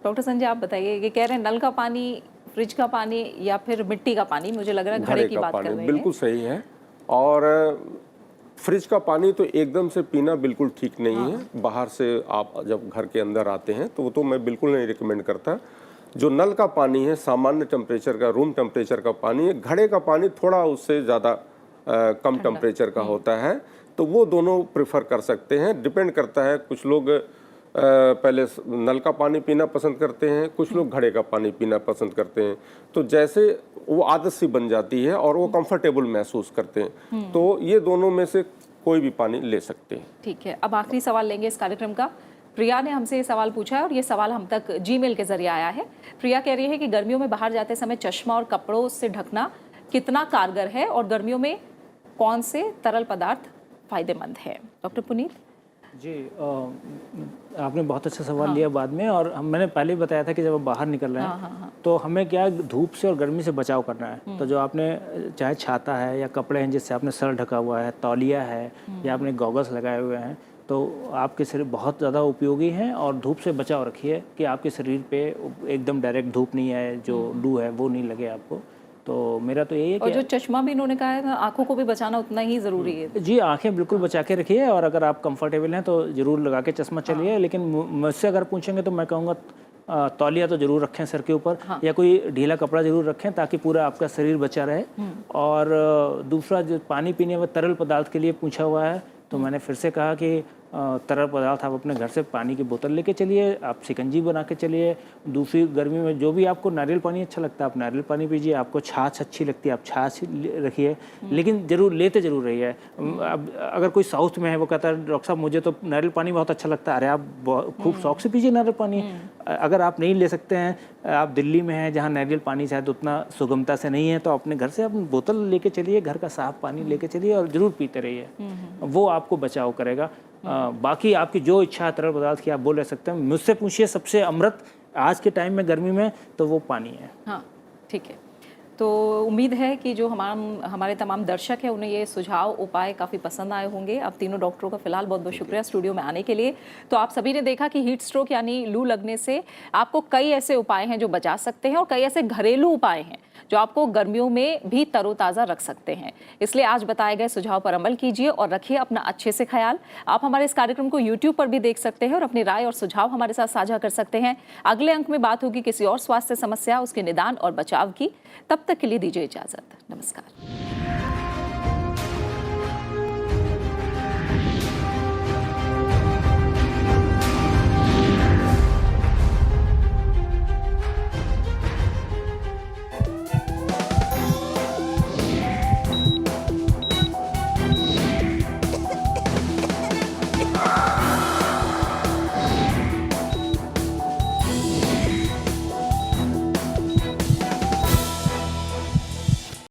S1: डॉक्टर संजय, आप बताइए, ये कह रहे हैं नल का पानी, फ्रिज का पानी या फिर मिट्टी का पानी? मुझे लग रहा है घड़े की बात कर रहे हैं।
S6: बिल्कुल सही है, और फ्रिज का पानी तो एकदम से पीना बिल्कुल ठीक नहीं है। बाहर से आप जब घर के अंदर आते हैं तो वो तो मैं बिल्कुल नहीं रिकमेंड करता। जो नल का पानी है, सामान्य टेम्परेचर का, रूम टेम्परेचर का पानी है। घड़े का पानी थोड़ा उससे ज़्यादा कम टेम्परेचर का होता है, तो वो दोनों प्रेफर कर सकते हैं। डिपेंड करता है, कुछ लोग पहले नल का पानी पीना पसंद करते हैं, कुछ लोग घड़े का पानी पीना पसंद करते हैं। तो जैसे वो आदत सी बन जाती है और वो कंफर्टेबल महसूस करते हैं, तो ये दोनों में से कोई भी पानी ले सकते हैं।
S1: ठीक है, अब आखिरी सवाल लेंगे इस कार्यक्रम का। प्रिया ने हमसे ये सवाल पूछा है और ये सवाल हम तक जीमेल के जरिए आया है। प्रिया कह रही है कि गर्मियों में बाहर जाते समय चश्मा और कपड़ों से ढकना कितना कारगर है, और गर्मियों में कौन से तरल पदार्थ फायदेमंद है? डॉक्टर पुनीत
S4: जी, आपने बहुत अच्छा सवाल लिया बाद में, और मैंने पहले ही बताया था कि जब आप बाहर निकल रहे हैं तो हमें क्या धूप से और गर्मी से बचाव करना है। तो जो आपने चाहे छाता है या कपड़े हैं जिससे आपने सर ढका हुआ है, तौलिया है, या आपने गॉगल्स लगाए हुए हैं, तो आपके शरीर बहुत ज़्यादा उपयोगी हैं। और धूप से बचाव रखिए कि आपके शरीर पे एकदम डायरेक्ट धूप नहीं आए, जो लू है वो नहीं लगे आपको। तो मेरा तो यही है
S1: और जो चश्मा भी इन्होंने कहा है, आंखों को भी बचाना उतना ही ज़रूरी है।
S4: जी, आंखें बिल्कुल बचा के रखिए, और अगर आप कंफर्टेबल हैं तो ज़रूर लगा के चश्मा चलिए। लेकिन मुझसे अगर पूछेंगे तो मैं कहूँगा तौलिया तो ज़रूर रखें सर के ऊपर, या कोई ढीला कपड़ा ज़रूर रखें ताकि पूरा आपका शरीर बचा रहे। और दूसरा, जो पानी पीने में तरल पदार्थ के लिए पूछा हुआ है, तो मैंने फिर से कहा कि तरल पदार्थ आप अपने घर से पानी की बोतल लेके चलिए, आप शिकंजी बना के चलिए। दूसरी, गर्मी में जो भी आपको नारियल पानी अच्छा लगता है आप नारियल पानी पीजिए, आपको छाछ अच्छी लगती है आप छाछ रखिए, लेकिन ज़रूर लेते ज़रूर रहिए। अब अगर कोई साउथ में है, वो कहता है डॉक्टर साहब मुझे तो नारियल पानी बहुत अच्छा लगता है, अरे आप खूब शौक से पीजिए नारियल पानी। अगर आप नहीं ले सकते हैं, आप दिल्ली में हैं जहाँ नारियल पानी शायद उतना सुगमता से नहीं है, तो अपने घर से अपनी बोतल लेके चलिए, घर का साफ पानी लेके चलिए और ज़रूर पीते रहिए, वो आपको बचाव करेगा। बाकी आपकी जो इच्छा है तरल पदार्थ की आप बोल सकते हैं। मुझसे पूछिए सबसे अमृत आज के टाइम में गर्मी में, तो वो पानी है।
S1: हाँ, ठीक है। तो उम्मीद है कि जो हमारे तमाम दर्शक हैं उन्हें ये सुझाव, उपाय काफ़ी पसंद आए होंगे। अब तीनों डॉक्टरों का फिलहाल बहुत बहुत शुक्रिया स्टूडियो में आने के लिए। तो आप सभी ने देखा कि हीट स्ट्रोक यानी लू लगने से आपको कई ऐसे उपाय हैं जो बचा सकते हैं, और कई ऐसे घरेलू उपाय हैं जो आपको गर्मियों में भी तरोताज़ा रख सकते हैं। इसलिए आज बताए गए सुझाव पर अमल कीजिए और रखिए अपना अच्छे से ख्याल। आप हमारे इस कार्यक्रम को YouTube पर भी देख सकते हैं और अपनी राय और सुझाव हमारे साथ साझा कर सकते हैं। अगले अंक में बात होगी किसी और स्वास्थ्य समस्या, उसके निदान और बचाव की। तब तक के लिए दीजिए इजाजत। नमस्कार।